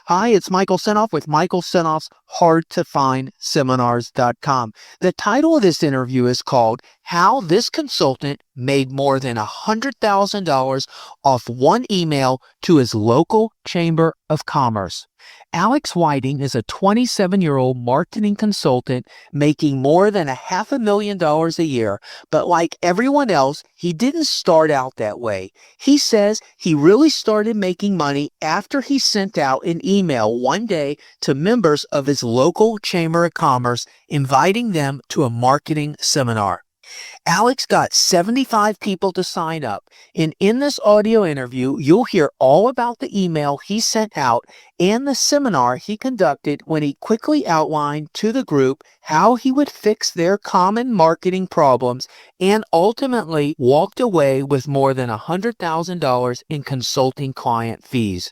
Hi, it's Michael Senoff with Michael Senoff's HardToFindSeminars.com. The title of this interview is called How This Consultant Made More Than $100,000 Off One Email to His Local Chamber of Commerce. Alex Whiting is a 27-year-old marketing consultant making more than $500,000 a year, but like everyone else, he didn't start out that way. He says he really started making money after he sent out an email one day to members of his local Chamber of Commerce inviting them to a marketing seminar. Alex got 75 people to sign up, and in this audio interview, you'll hear all about the email he sent out and the seminar he conducted when he quickly outlined to the group how he would fix their common marketing problems and ultimately walked away with more than $100,000 in consulting client fees.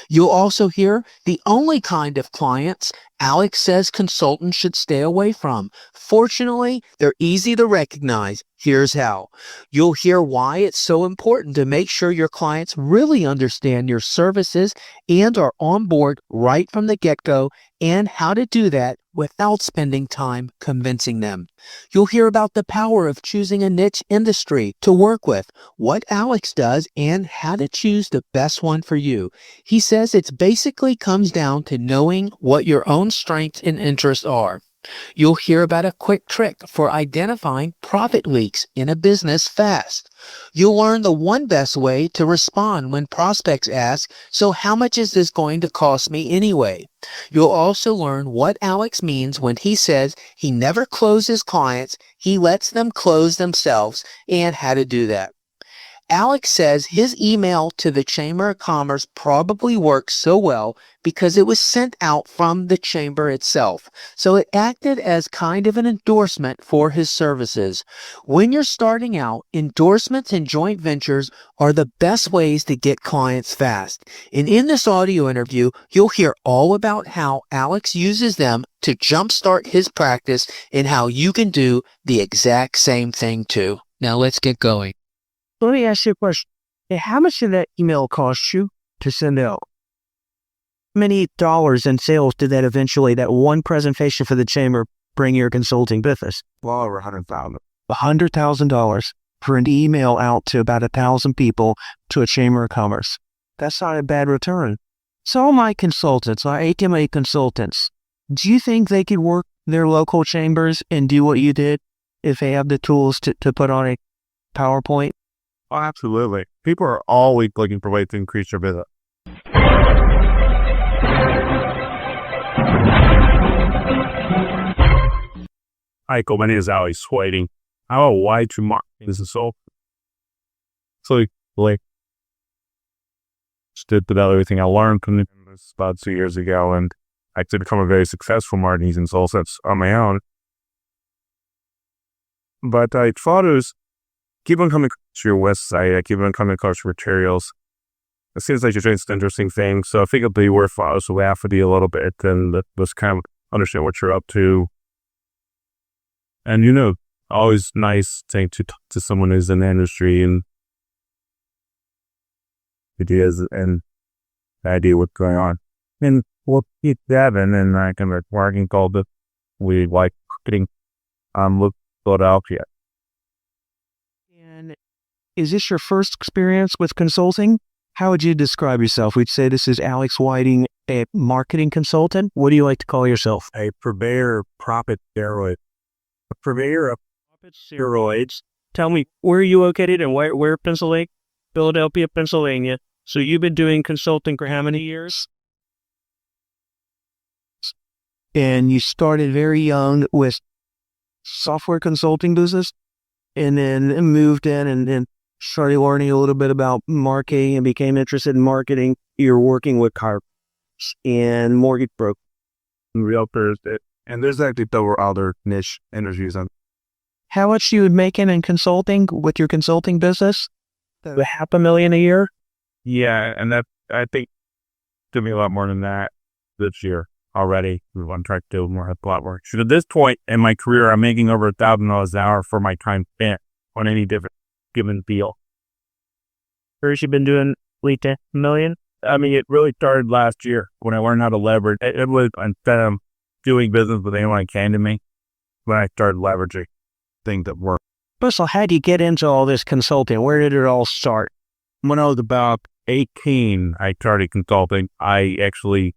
You'll also hear the only kind of clients Alex says consultants should stay away from. Fortunately, they're easy to recognize. Here's how. You'll hear why it's so important to make sure your clients really understand your services and are on board right from the get-go, and how to do that without spending time convincing them. You'll hear about the power of choosing a niche industry to work with, what Alex does, and how to choose the best one for you. He says it basically comes down to knowing what your own strengths and interests are. You'll hear about a quick trick for identifying profit leaks in a business fast. You'll learn the one best way to respond when prospects ask, "So how much is this going to cost me anyway?" You'll also learn what Alex means when he says he never closes clients, he lets them close themselves, and how to do that. Alex says his email to the Chamber of Commerce probably worked so well because it was sent out from the chamber itself, so it acted as kind of an endorsement for his services. When you're starting out, endorsements and joint ventures are the best ways to get clients fast. And in this audio interview, you'll hear all about how Alex uses them to jumpstart his practice and how you can do the exact same thing too. Now let's get going. Let me ask you a question. Hey, how much did that email cost you to send out? How many dollars in sales did that one presentation for the chamber bring your consulting business? Well over $100,000. $100,000 for an email out to about 1,000 people to a chamber of commerce. That's not a bad return. So all my consultants, my HMA consultants, do you think they could work their local chambers and do what you did if they have the tools to put on a PowerPoint? Oh, absolutely. People are always looking for ways to increase their business. Michael, my name is Alex Whiting. I'm a wide to marketing consultant. So, just did everything I learned from this about 2 years ago, and I could become a very successful marketing consultant on my own. But I thought it was keep on coming to your website. I keep on coming across your materials. It seems like you're doing some interesting things. So I think it'd be worthwhile to laugh with you a little bit and just kind of understand what you're up to. And, always nice thing to talk to someone who's in the industry and ideas and the idea what's going on. And we'll keep Devin and I can be working called the we like marketing with Philadelphia. And is this your first experience with consulting? How would you describe yourself? We'd say this is Alex Whiting, a marketing consultant. What do you like to call yourself? A purveyor of profit steroids. A purveyor of profit steroids. Tell me, where are you located and where Pennsylvania? Philadelphia, Pennsylvania. So you've been doing consulting for how many years? And you started very young with software consulting business and then moved in and started learning a little bit about marketing and became interested in marketing. You're working with cars and mortgage brokers. Realtors, and there's actually there other niche industries. How much you would make in consulting with your consulting business? $500,000 a year? Yeah, and that I think to me a lot more than that this year already. We're on track to do more, a lot more. So at this point in my career, I'm making over $1,000 an hour for my time spent on any different given deal. First, you've been doing $1 million? I mean, it really started last year when I learned how to leverage. It was instead of doing business with anyone that came to me, when I started leveraging things that work. So how did you get into all this consulting? Where did it all start? When I was about 18, I started consulting. I actually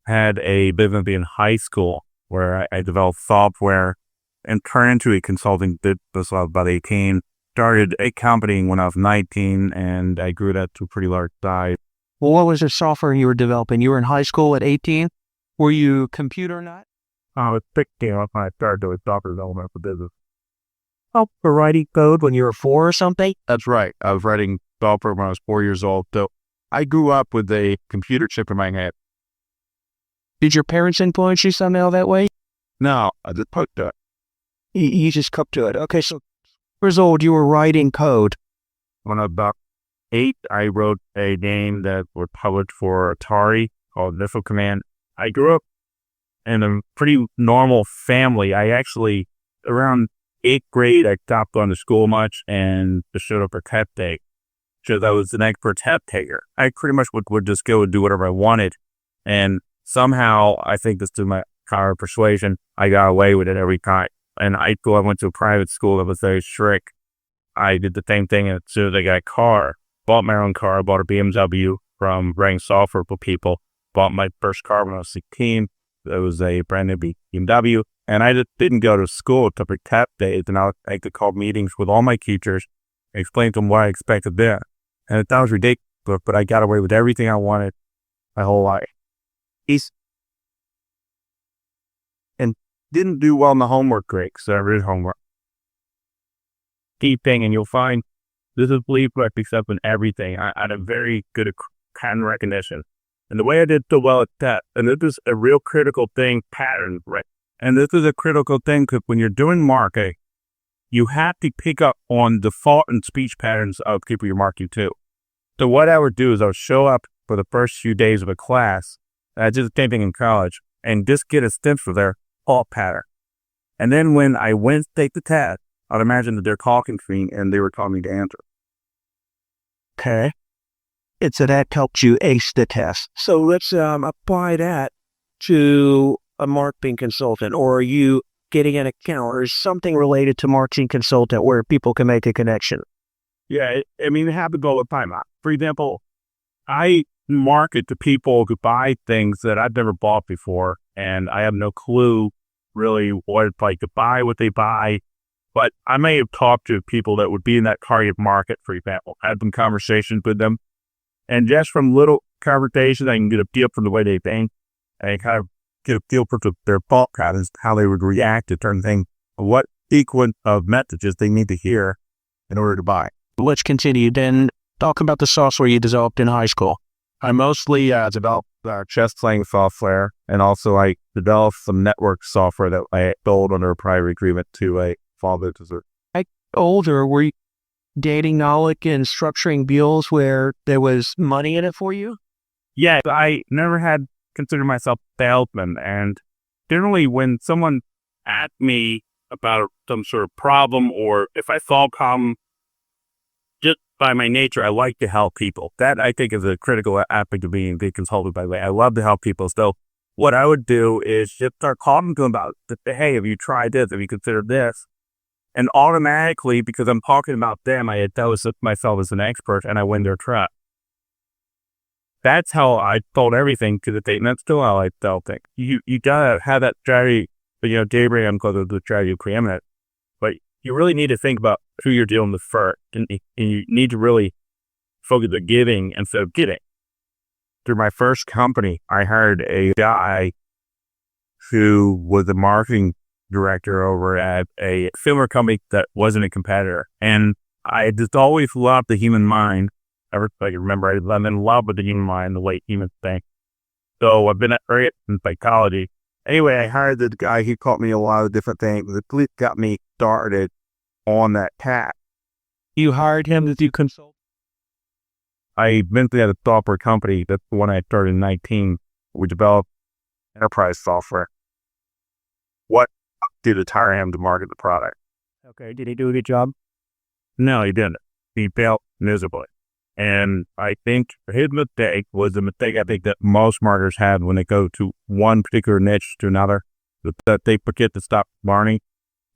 had a business in high school where I developed software and turned into a consulting business when I was about 18. Started a company when I was 19, and I grew that to a pretty large size. Well, what was the software you were developing? You were in high school at 18? Were you computer nut? I was 16 when I started doing software development for business. Oh, for writing code when you were 4 or something? That's right. I was writing software when I was 4 years old. So I grew up with a computer chip in my head. Did your parents influence you somehow that way? No, I just put to it. You just cooked to it. Okay, so years old, you were writing code. When I was about 8, I wrote a game that was published for Atari called Missile Command. I grew up in a pretty normal family. I actually, around 8th grade, I stopped going to school much and just showed up for test day because I was an expert test taker. I pretty much would just go and do whatever I wanted. And somehow, I think this through my power of persuasion, I got away with it every time. And I went to a private school that was very strict. I did the same thing as soon as I got a car. Bought my own car, bought a BMW from writing software for people. Bought my first car when I was 16. It was a brand new BMW. And I just didn't go to school to for test days. And I could call meetings with all my teachers, explain to them what I expected there. And that was ridiculous, but I got away with everything I wanted my whole life. And didn't do well in the homework grade, so I read homework. Key thing, and you'll find this is believed correct except in everything. I had a very good pattern recognition. And the way I did so well at that, and this is a real critical thing, pattern, right? And this is a critical thing because when you're doing marketing, you have to pick up on the thought and speech patterns of people you're marketing to. So what I would do is I would show up for the first few days of a class, I did the same thing in college, and just get a sense of their thought pattern. And then when I went to take the test, I'd imagine that they're talking to me and they were telling me to answer. Okay. And so that helped you ace the test. So let's apply that to a marketing consultant, or are you getting an account or something related to marketing consultant where people can make a connection? Yeah, I mean, it happens all the time. For example, I market to people who buy things that I've never bought before, and I have no clue really what it's like to buy what they buy. But I may have talked to people that would be in that target market, for example, had some conversations with them. And just from little conversations, I can get a feel for the way they think, and kind of get a feel for their thought patterns, how they would react to certain things, what sequence of messages they need to hear in order to buy. Let's continue. Then talk about the software you developed in high school. I mostly developed chess playing software, and also I developed some network software that I sold under a private agreement to a small business. Older, were you dating knowledge and structuring deals where there was money in it for you? Yeah, I never had considered myself a salesman, and generally when someone asked me about some sort of problem, or if I solve a problem, just by my nature, I like to help people. That I think is a critical aspect of being a consultant, by the way. I love to help people. So what I would do is just start calling them about, hey, have you tried this? Have you considered this? And automatically, because I'm talking about them, I establish myself as an expert, and I win their trust. That's how I sold everything to the date, and that's still how I sell things. You gotta have that strategy, but daybreak because of the strategy preeminent. But you really need to think about who you're dealing with first, and you need to really focus on giving instead of getting. Through my first company, I hired a guy who was a marketing director over at a filmer company that wasn't a competitor. And I just always loved the human mind. Ever I can remember, I'm in love with the human mind, the way humans think. So I've been at in psychology. Anyway, I hired this guy. He taught me a lot of different things. It got me started on that path. You hired him to do consult? I eventually had a software company. That's the one I started in 19. We developed enterprise software. What did it hire him to market the product? Okay, did he do a good job? No, he didn't. He failed miserably. And I think his mistake was the mistake I think that most marketers have when they go to one particular niche to another, that they forget to stop learning.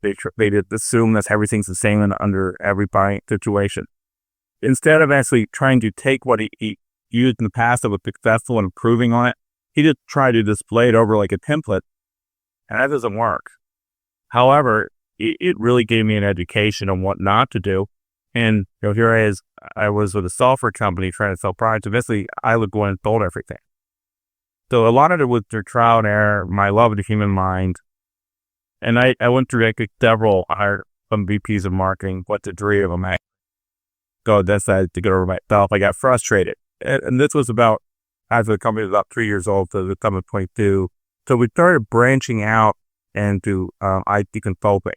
They just assume that everything's the same under every buying situation. Instead of actually trying to take what he used in the past that was successful and improving on it, he just tried to display it over like a template, and that doesn't work. However, it really gave me an education on what not to do. And here I was with a software company trying to sell products. Eventually, I would go in and sold everything. So a lot of it was through trial and error, my love of the human mind. And I went through several VPs of marketing, what to 3 of them I decided to go over myself. I got frustrated. And this was about, after the company was about 3 years old, so the company was 22. So we started branching out into IT consulting.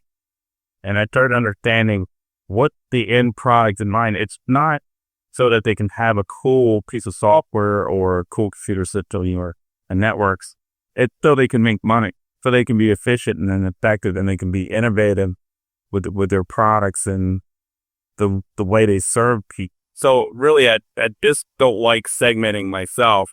And I started understanding what the end product in mind. It's not so that they can have a cool piece of software or a cool computer system or a networks. It's so they can make money, so they can be efficient and effective, and they can be innovative with their products and the way they serve people. So really, I just don't like segmenting myself,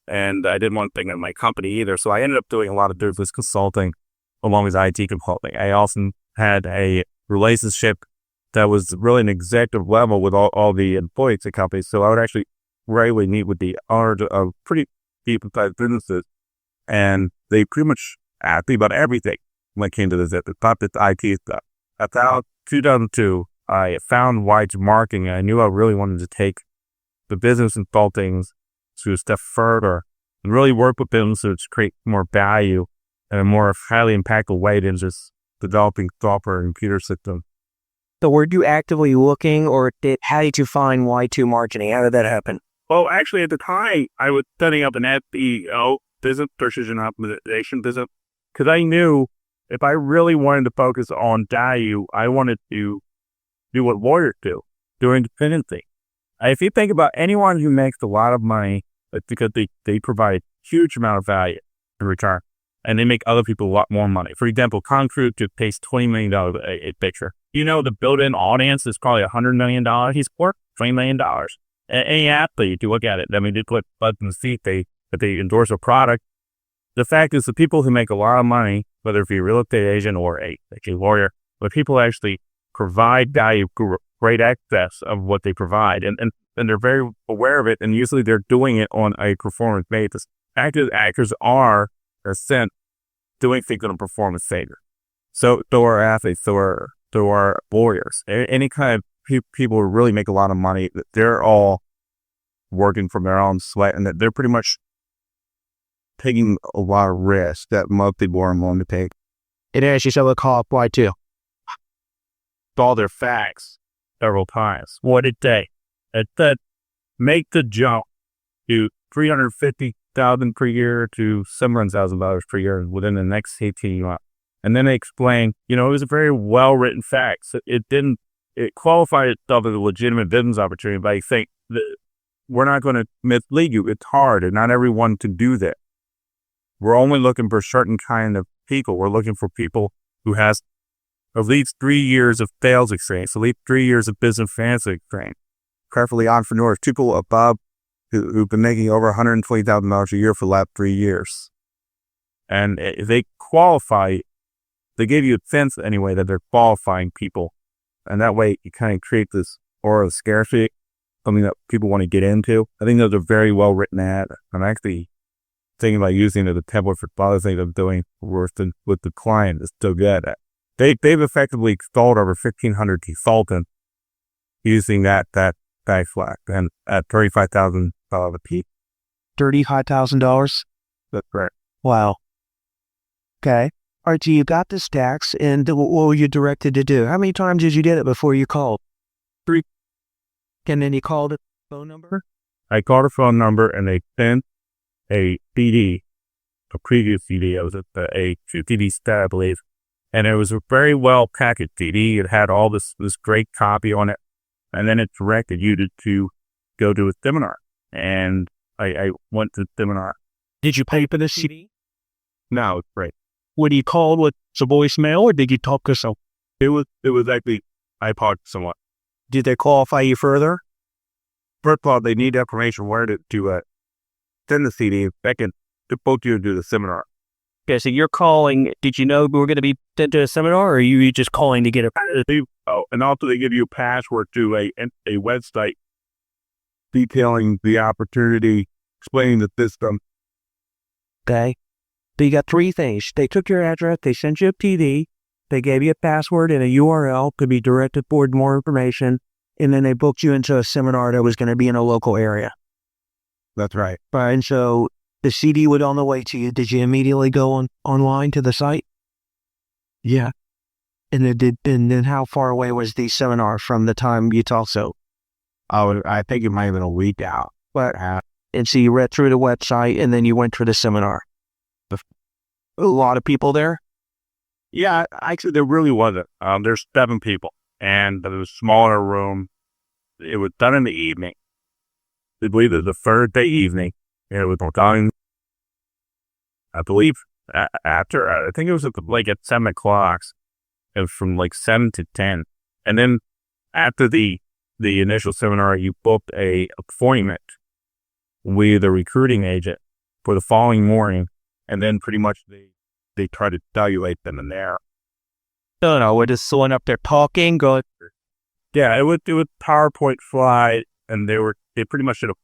and I didn't want to segment my company either. So I ended up doing a lot of business consulting along with IT consulting. I also had a relationship that was really an executive level with all the employees at companies. So I would actually regularly meet with the owners of pretty deep-sized businesses, and they pretty much asked me about everything when it came to this, not this IT stuff. About 2002, I found White's marketing. I knew I really wanted to take the business consulting to a step further and really work with businesses to create more value in a more highly impactful way than just developing software and computer systems. So were you actively looking, or how did you find Y2 marketing? How did that happen? Well, actually, at the time, I was setting up an SEO business, search engine optimization business, because I knew if I really wanted to focus on value, I wanted to do what lawyers do independent thing. If you think about anyone who makes a lot of money, it's because they provide a huge amount of value in return, and they make other people a lot more money. For example, Concrete just pays $20 million a picture. The built-in audience is probably $100 million. He's worth $20 million. Any athlete, you look at it, I mean, they put butts in the seat, they endorse a product. The fact is, the people who make a lot of money, whether it be a real estate agent or a lawyer, but people actually provide value, great access of what they provide, and they're very aware of it, and usually they're doing it on a performance basis. Actors are sent doing things on a performance basis. So are athletes, so are lawyers. Any kind of people who really make a lot of money, they're all working from their own sweat, and that they're pretty much taking a lot of risk that most people aren't willing to take. It actually shall call up Y2. All their facts several times. What did they? It said, make the jump to $350,000 per year to $700,000 per year within the next 18 months. And then they explained, it was a very well-written fact. So it qualified itself as a legitimate business opportunity by saying that we're not going to mislead you. It's hard, and not everyone can do that. We're only looking for certain kind of people. We're looking for people who has at least 3 years of sales experience, at least 3 years of business finance experience, preferably entrepreneurs, people above who've been making over $120,000 a year for the last 3 years. And if they qualify, they give you a sense anyway that they're qualifying people. And that way you kind of create this aura of scarcity, something that people want to get into. I think those are very well written ads. I'm actually thinking about using it as a template for other things I'm doing with the client. It's so good. They've effectively installed over 1,500 consultants using that backslash and at $35,000 a piece. $35,000? That's correct. Wow. Okay. All right, so you got the stacks, and what were you directed to do? How many times did you get it before you called? 3. And then you called a phone number? I called a phone number, and they sent a CD, a previous CD. It was a CD stat, I believe. And it was a very well packaged CD. It had all this great copy on it. And then it directed you to go to a seminar. And I went to the seminar. Did you pay for the CD? No, it's great. When you called with a voicemail, or did you talk to someone? It was actually, I talked to someone. Did they qualify you further? first of all, they need information where to send the CD. Second, to book you to do the seminar. Okay, so you're calling. Did you know we were going to be sent to a seminar, or are you just calling to get a? Oh, and also they give you a password to a website detailing the opportunity, explaining the system. Okay, so you got three things. They took your address, they sent you a PD, they gave you a password and a URL to be directed toward more information, and then they booked you into a seminar that was going to be in a local area. That's right. Right, and so the CD was on the way to you. Did you immediately go online to the site? Yeah. And then how far away was the seminar from the time you talked so? I think it might have been a week out. But and so you read through the website and then you went for the seminar. A lot of people there? Yeah, actually there really wasn't. There's 7 people, and it was a smaller room. It was done in the evening. I believe it was the Thursday evening. And it was done, I believe, after, I think it was at 7 o'clock. It was from 7 to 10. And then after the initial seminar, you booked a appointment with a recruiting agent for the following morning. And then pretty much they try to evaluate them in there. No, we're just sitting up there talking, going. Yeah, it was PowerPoint slide, and they pretty much did a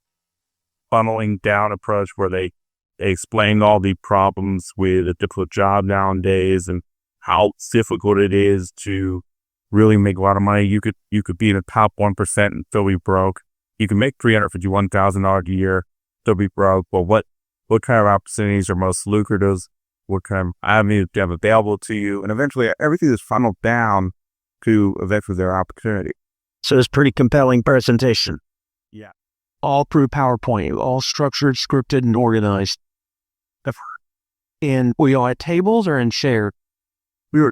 funneling down approach where they explained all the problems with a difficult job nowadays and how difficult it is to really make a lot of money. You could be in the top 1% and still be broke. You can make $351,000 a year, still be broke. Well, what kind of opportunities are most lucrative? What kind of avenues do you have available to you? And eventually everything is funneled down to eventually their opportunity. So it's pretty compelling presentation. Yeah. All through PowerPoint, all structured, scripted, and organized. And were you all at tables or in shared? We were.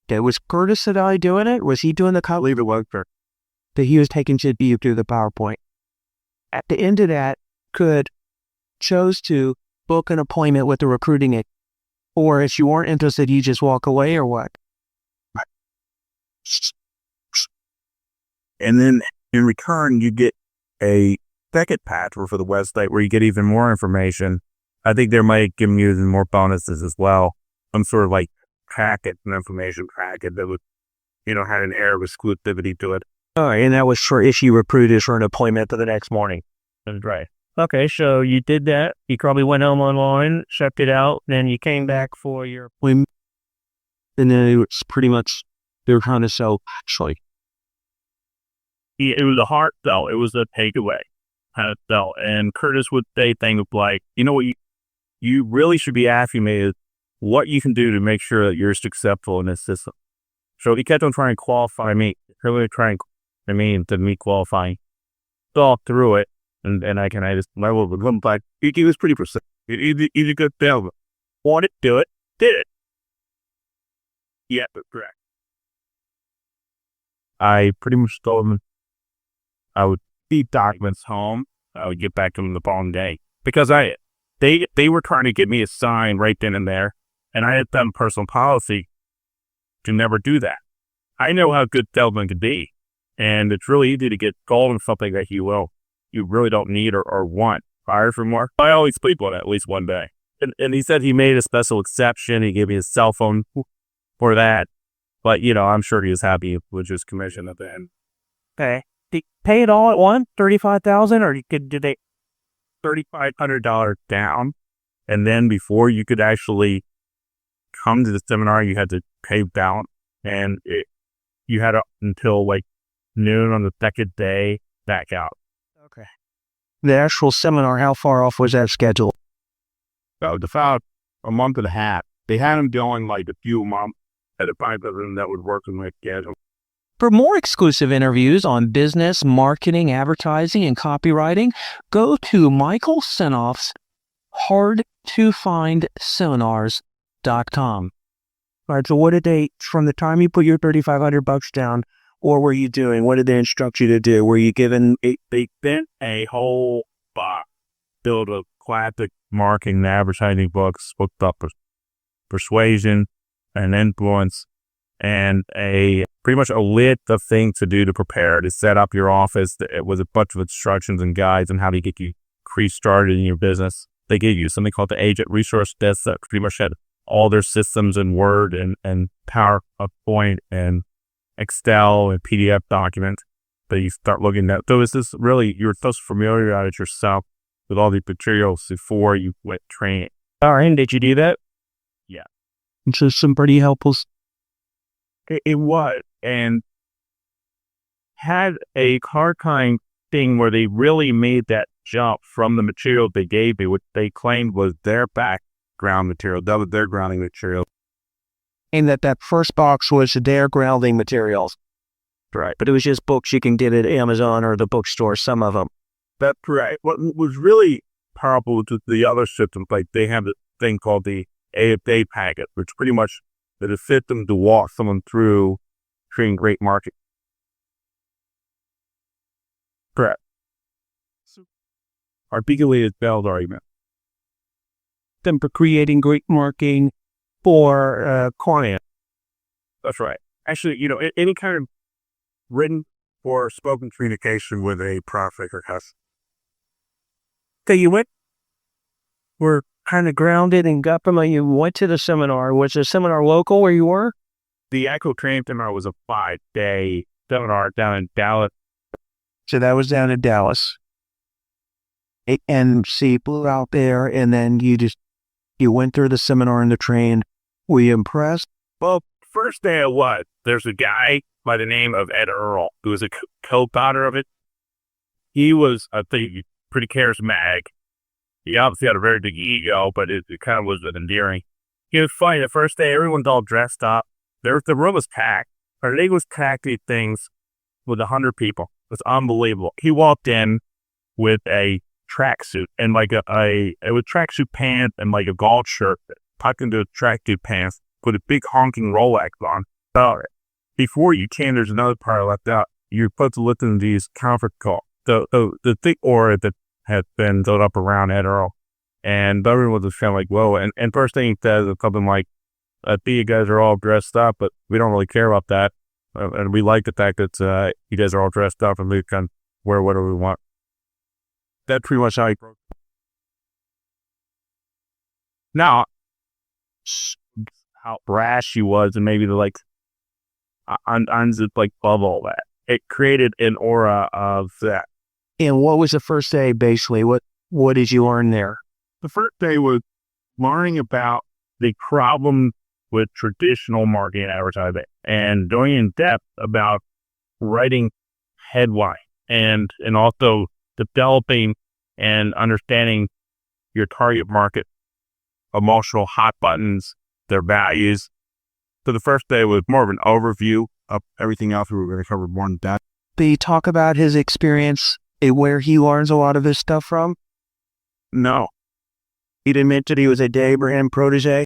Okay, was Curtis and I doing it? Was he doing the I believe it was for. that he was taking you through the PowerPoint? At the end of that, chose to book an appointment with the recruiting agent, or if you weren't interested, you just walk away, or what? And then in return, you get a second password for the website where you get even more information. I think they might give you even more bonuses as well. Some sort of packet, an information packet that would, had an air of exclusivity to it. All right, and that was for if you recruited for an appointment for the next morning. That's right. Okay, so you did that. You probably went home online, checked it out, then you came back for your appointment. And then it was pretty much, they were trying to sell, actually. It was a hard sell. It was a takeaway kind of sell. And Curtis would say things like, what you really should be asking me is what you can do to make sure that you're successful in this system. So he kept on trying to qualify me, really trying to me qualifying. Saw through it, and I just leveled with him, but he was pretty persistent. He's a good salesman. Wanted to do it, did it. Yeah, but correct. I pretty much told him I would keep documents home. I would get back to them the following day because they were trying to get me a sign right then and there, and I had done personal policy to never do that. I know how good salesman could be, and it's really easy to get called on something that you really don't need or want fired for more. I always sleep on it at least one day. And he said he made a special exception. He gave me his cell phone for that. But, I'm sure he was happy with his commission at the end. Okay. Did you pay it all at once, $35,000, or did they $3,500 down? And then before you could actually come to the seminar, you had to pay balance. And you had until noon on the second day back out. Okay. The actual seminar, how far off was that schedule? About a month and a half. They had them going a few months at a time that would work in my schedule. For more exclusive interviews on business, marketing, advertising, and copywriting, go to Michael Senoff's hardtofindseminars.com. All right, so what did they, from the time you put your $3,500 down, or were you doing? What did they instruct you to do? Were you given? They sent a whole box filled with classic marketing and advertising books, booked up Persuasion and Influence, and a pretty much a list of things to do to prepare, to set up your office with a bunch of instructions and guides on how to get you started in your business. They gave you something called the Agent Resource Desk that pretty much had all their systems in Word and PowerPoint and Excel and PDF documents that you start looking at. So is this really, you're supposed to familiarize yourself with all these materials before you went training. All right, did you do that? Yeah. So some pretty helpful. It was, and had a hard time thing where they really made that jump from the material they gave me, which they claimed was their background material. That was their grounding material. And that first box was their grounding materials. Right. But it was just books you can get at Amazon or the bookstore, some of them. That's right. What was really powerful was the other systems. Like they have this thing called the AFA packet, which pretty much is a system to walk someone through creating great marketing. Correct. Articulated sales argument. Them for creating great marketing for clients. That's right. Actually, any kind of written or spoken communication with a prospect or customer. So you were kind of grounded and got from you went to the seminar. Was the seminar local where you were? The actual training seminar was a 5-day seminar down in Dallas. So that was down in Dallas. And so you flew out there and then you went through the seminar and the train. Were you impressed? Well, first day it was. There's a guy by the name of Ed Earl, who was a co-founder of it. He was, I think, pretty charismatic. He obviously had a very big ego, but it kind of was endearing. He was funny. The first day, everyone's all dressed up. The room was packed. Our day was packed with things with 100 people. It was unbelievable. He walked in with a tracksuit and it was tracksuit pants and like a golf shirt tucked into a tracksuit pants with a big honking Rolex on. So before you came, there's another part I left out. You're supposed to listen to these conference calls. The thick aura that had been built up around Ed Earl, and everyone was just kind of like, whoa. And first thing he says is something like, I think you guys are all dressed up, but we don't really care about that. And we like the fact that you guys are all dressed up and we can wear whatever we want. That's pretty much how he broke. Now, how brash he was, and maybe the above all that, it created an aura of that. And what was the first day basically? What did you learn there? The first day was learning about the problem with traditional marketing and advertising and going in depth about writing headline and also developing and understanding your target market, emotional hot buttons, their values. So the first day was more of an overview of everything else we were going to cover more in depth. Did he talk about his experience where he learns a lot of his stuff from? No. He didn't mention he was a Jay Abraham protege?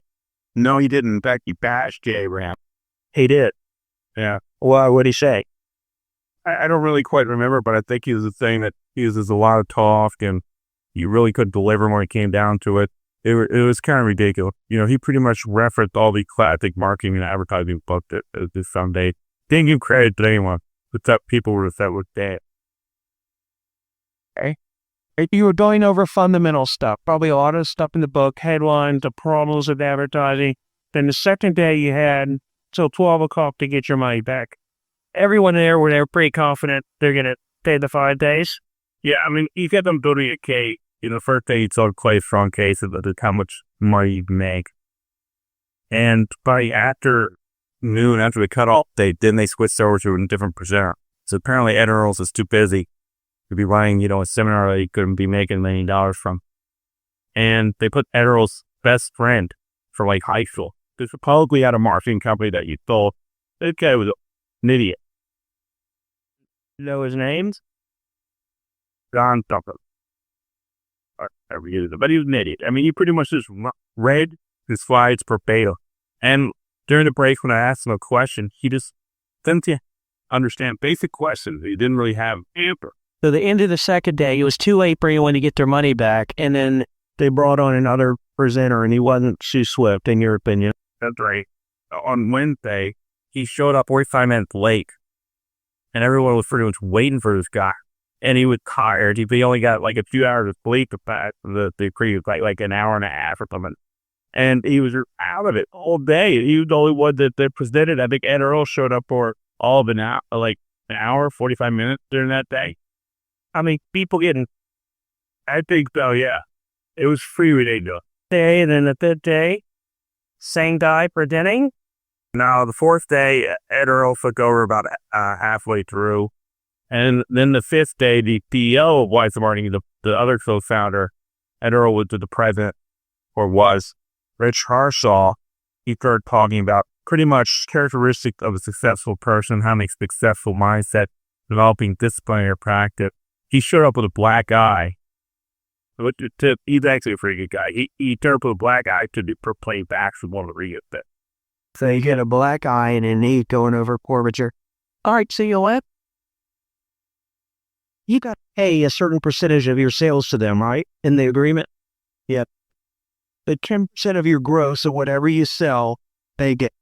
No, he didn't. In fact, he bashed Jay Abraham. He did? Yeah. Well, what did he say? I don't really quite remember, but I think he was saying that he uses a lot of talk and he really couldn't deliver when it came down to it. It was kind of ridiculous. He pretty much referenced all the classic marketing and advertising books that this someday. Didn't give credit to anyone, but that people were that was dead. Okay. You were going over fundamental stuff, probably a lot of stuff in the book, headlines, the problems of advertising. Then the second day you had till 12 o'clock to get your money back. Everyone there were pretty confident they're going to stay the 5 days. Yeah, I mean, you get them building a case. The first day you sold quite a strong case of how much money you make. And by after noon, after the cutoff date, then they switched over to a different presenter. So apparently Ed Earls is too busy to be running, a seminar that he couldn't be making $1 million from. And they put Ed Earls' best friend from high school. This supposedly had a marketing company that you thought this guy was an idiot. You know his names? John something. But he was an idiot. I mean, he pretty much just read his slides verbatim. And during the break, when I asked him a question, he just didn't understand basic questions. He didn't really have an answer. So the end of the second day, it was too late for anyone to get their money back. And then they brought on another presenter and he wasn't too swift, in your opinion. That's right. On Wednesday, he showed up 45 minutes late, and everyone was pretty much waiting for this guy. And he was tired. He only got like a few hours of sleep to pass the crew, like an hour and a half or something. And he was out of it all day. He was the only one that presented. I think Ed Earl showed up for all of an hour, 45 minutes during that day. I mean, people getting, I think so, yeah. It was free ridiculous. Day, and then the fifth day, same guy presenting. Now, the fourth day, Ed Earl took over about halfway through. And then the fifth day, the CEO of Wise Marketing, the other co-founder, Ed Earl was the president, or was, Rich Harshaw, he started talking about pretty much characteristics of a successful person, having a successful mindset, developing disciplinary practice. He showed up with a black eye. He's actually a pretty good guy. He turned up with a black eye to play backs with one of the Regans. So you get a black eye and a knee going over curvature. All right, so you what? You got to pay a certain percentage of your sales to them, right? In the agreement? Yep. The 10% of your gross or whatever you sell, they get.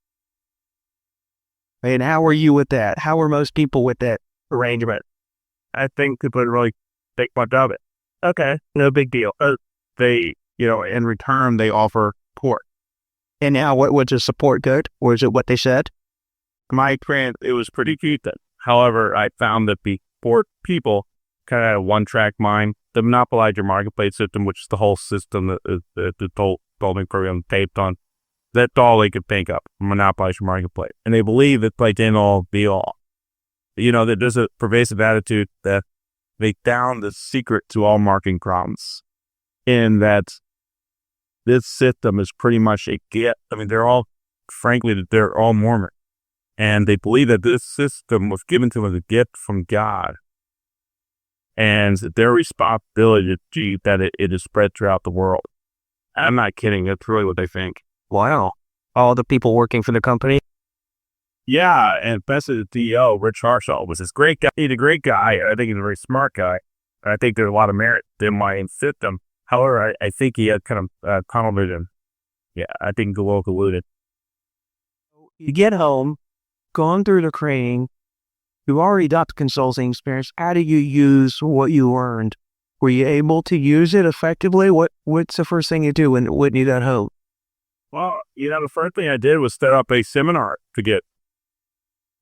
And how are you with that? How are most people with that arrangement? I think people didn't really think much of it. Okay, no big deal. They, in return, they offer support. And now what's the support good? Or is it what they said? In my experience, it was pretty decent. However, I found that the support people kind of had a one-track mind. They monopolized your marketplace system, which is the whole system that the whole building program taped on. That's all they could think of, monopolize your marketplace. And they believe it's like end all be all. That there's a pervasive attitude that they found the secret to all marketing problems, in that this system is pretty much a gift. I mean, they're all Mormon. And they believe that this system was given to them as a gift from God. And their responsibility to achieve that it is spread throughout the world. I'm not kidding. That's really what they think. Wow. All the people working for the company? Yeah, and especially the CEO, Rich Harshaw, was this great guy. He's a great guy. I think he's a very smart guy. I think there's a lot of merit in my system. However, I think he had kind of tunnel vision. Yeah, I think a little colluded. You get home, gone through the training, you already got the consulting experience. How do you use what you learned? Were you able to use it effectively? What's the first thing you do when you got home? Well, the first thing I did was set up a seminar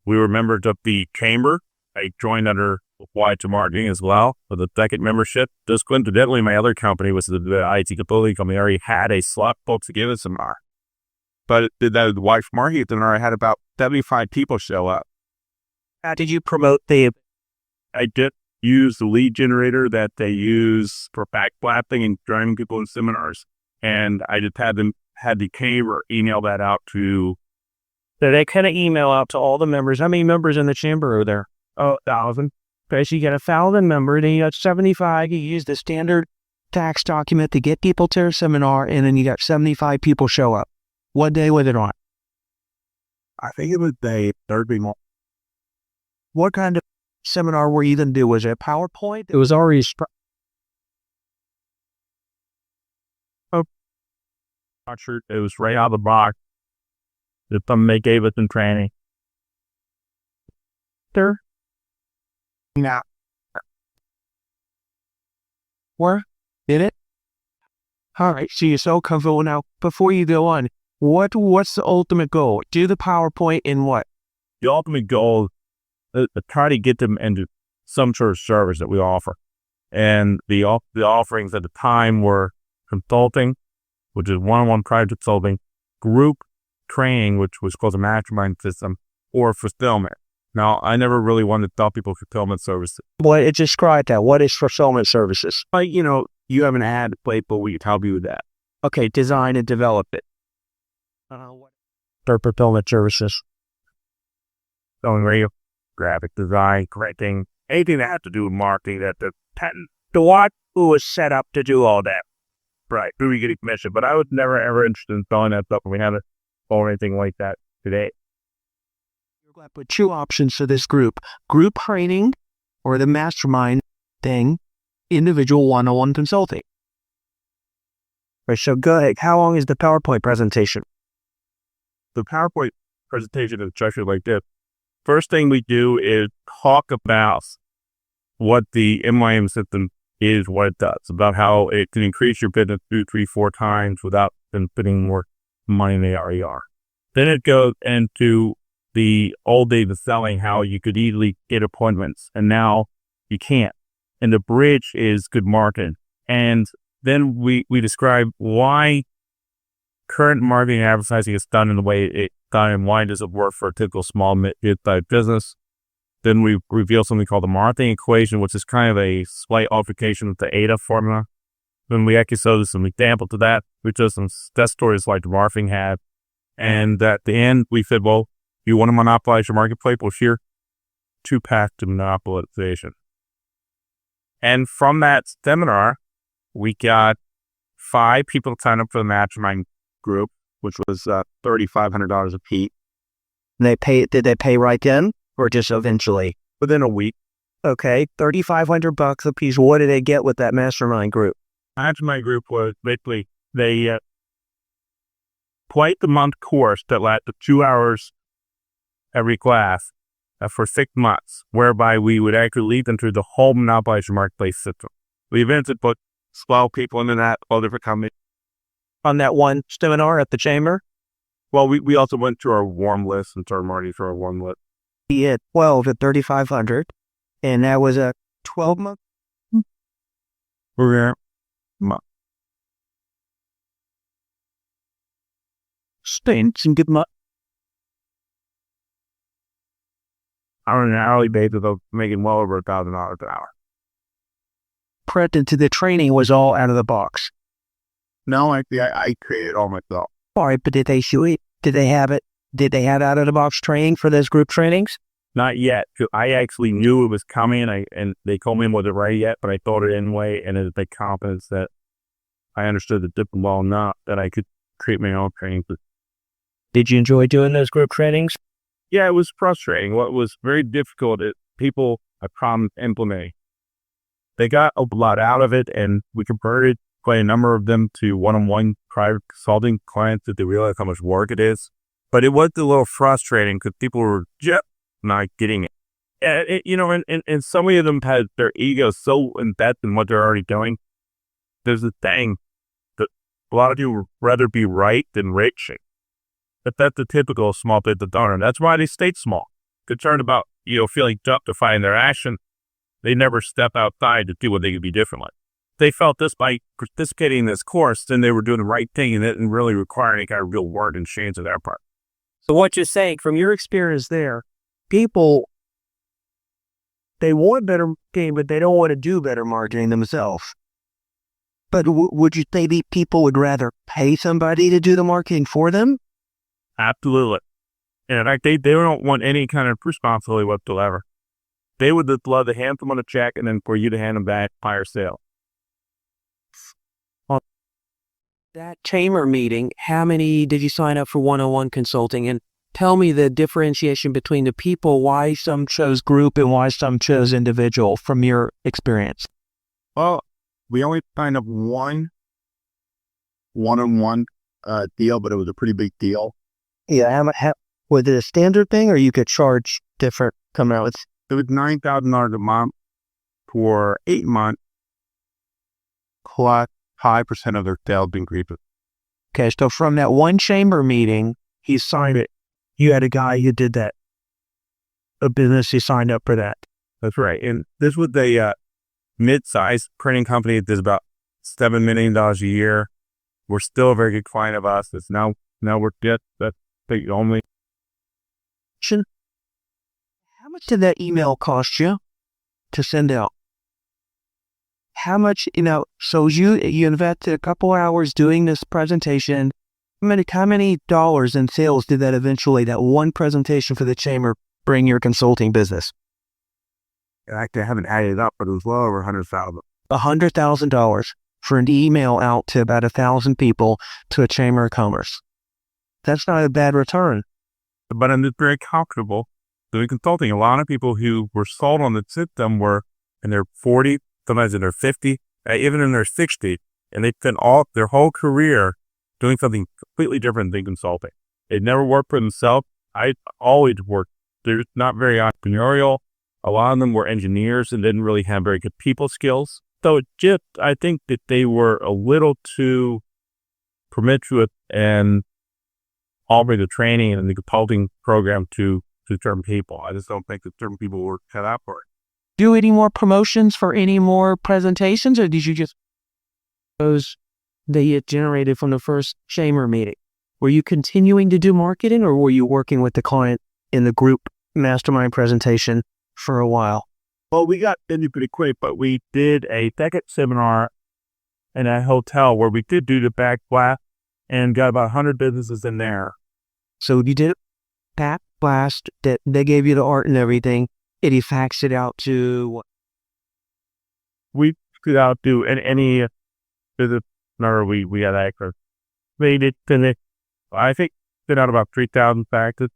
we were members of the chamber. I joined under Wise Marketing as well for the second membership. Just coincidentally, my other company was the IT consulting company. I already had a slot booked to give a seminar. But the Wise Marketing seminar, I had about 75 people show up. How did you promote the? I did use the lead generator that they use for backblasting and driving people in seminars. And I just had the chamber email that out to. So they kind of email out to all the members. How many members in the chamber are there? 1,000. Okay, so you got 1,000 members, then you got 75. You use the standard tax document to get people to a seminar, and then you got 75 people show up. What day was it on? I think it was day Thursday morning. What kind of seminar were you going to do? Was it a PowerPoint? It was already. Not sure. It was right out of the box. It's something they gave us in training. There? No. Where? Did it? All right, so you're so comfortable now. Before you go on, what's the ultimate goal? Do the PowerPoint in what? The ultimate goal is to try to get them into some sort of service that we offer. And the offerings at the time were consulting, which is one-on-one private consulting, group training, which was called a mastermind system, or fulfillment. Now, I never really wanted to tell people fulfillment services. Well, it described that. What is fulfillment services? Like, you have an ad plate, but we can help you with that. Okay, design and develop it. What are fulfillment services? Selling radio, graphic design, correcting, anything that has to do with marketing that the patent. The what who was set up to do all that? Right, who we getting commission. But I was never ever interested in selling that stuff, and we haven't or anything like that today. You're going to put two options for this group training or the mastermind thing, individual one-on-one consulting. Right, so go ahead. How long is the PowerPoint presentation? The PowerPoint presentation is structured like this. First thing we do is talk about what the MYM system is, what it does, about how it can increase your business 2, 3, 4 times without them putting more money in the RER. Then it goes into the old days of selling, how you could easily get appointments, and now you can't. And the bridge is good marketing. And then we describe why current marketing and advertising is done in the way it's done and why does it work for a typical small mid-sized business. Then we reveal something called the marketing equation, which is kind of a slight altercation of the ADA formula. Then we actually show some example to that, which is some success stories like the marketing had. And at the end, we said, well, you want to monopolize your marketplace? Well, here, 2 paths to monopolization. And from that seminar, we got 5 people signed up for the mastermind group, which was $3,500 a piece. Did they pay right then or just eventually? Within a week. Okay, $3,500 a piece. What did they get with that mastermind group? Mastermind group was basically quite the month course that lasted 2 hours every class for 6 months, whereby we would actually lead them through the whole monopolized marketplace system. We eventually put 12 people into that, all different companies. On that one seminar at the chamber? Well, we also went to our warm list and started marketing for our warm list. He had 12 at $3,500, and that was a 12-month? Stinks and good month. On an hourly basis, I was making well over $1,000 an hour. Prepped into the training was all out of the box. No, actually, I created all myself. All right, but did they show it? Did they have it? Did they have out of the box training for those group trainings? Not yet. I actually knew it was coming, and they told me it wasn't ready yet, but I thought it anyway, and it was a big confidence that I understood the different well enough that I could create my own training. Did you enjoy doing those group trainings? Yeah, it was frustrating. What was very difficult is people I promised implementing. They got a lot out of it, and we converted quite a number of them to one-on-one private consulting clients that they realized how much work it is. But it was a little frustrating because people were just not getting it. And so many of them had their ego so embedded in what they're already doing. There's a thing that a lot of people would rather be right than rich. But that's the typical small business owner. That's why they stayed small. Concerned about, feeling justifying their action. They never step outside to do what they could be differently. They felt this by participating in this course, then they were doing the right thing and it didn't really require any kind of real work and change on their part. So what you're saying, from your experience there, people, they want better marketing, but they don't want to do better marketing themselves. But would you say people would rather pay somebody to do the marketing for them? Absolutely. And in fact, they don't want any kind of responsibility whatsoever. They would just love to hand someone a check and then for you to hand them back, higher sale. That chamber meeting, how many did you sign up for one-on-one consulting? And tell me the differentiation between the people, why some chose group and why some chose individual from your experience. Well, we only signed up one-on-one deal, but it was a pretty big deal. Yeah, was it a standard thing or you could charge different coming out with? It was $9,000 a month for 8 months, plus 5% of their sales increases. Okay, so from that one chamber meeting, he signed it. You had a guy who did that. A business, he signed up for that. That's right. And this was a mid-sized printing company that does about $7 million a year. We're still a very good client of us. It's now we're just that's the only. How much did that email cost you to send out? How much, so you invested a couple hours doing this presentation. How many dollars in sales did that one presentation for the chamber bring your consulting business? Actually, I haven't added it up, but it was well over $100,000. $100,000 for an email out to about 1,000 people to a chamber of commerce. That's not a bad return. But I'm just very comfortable doing consulting. A lot of people who were sold on the system were in their 40s, sometimes in their 50s, even in their 60s, and they spent all their whole career doing something completely different than consulting. They never worked for themselves. I always worked. They're not very entrepreneurial. A lot of them were engineers and didn't really have very good people skills. So I think that they were a little too promiscuous and offering the training and the consulting program to certain people. I just don't think that certain people were cut out for it. Do any more promotions for any more presentations, or did you just those that you had generated from the first chamber meeting? Were you continuing to do marketing, or were you working with the client in the group mastermind presentation for a while? Well, we got busy pretty quick, but we did a second seminar in a hotel where we did do the back blast and got about 100 businesses in there. So you did back blast, that they gave you the art and everything, and you faxed it out to what? We could out do any business number we had access. They did, I think, sent out about 3,000 faxes.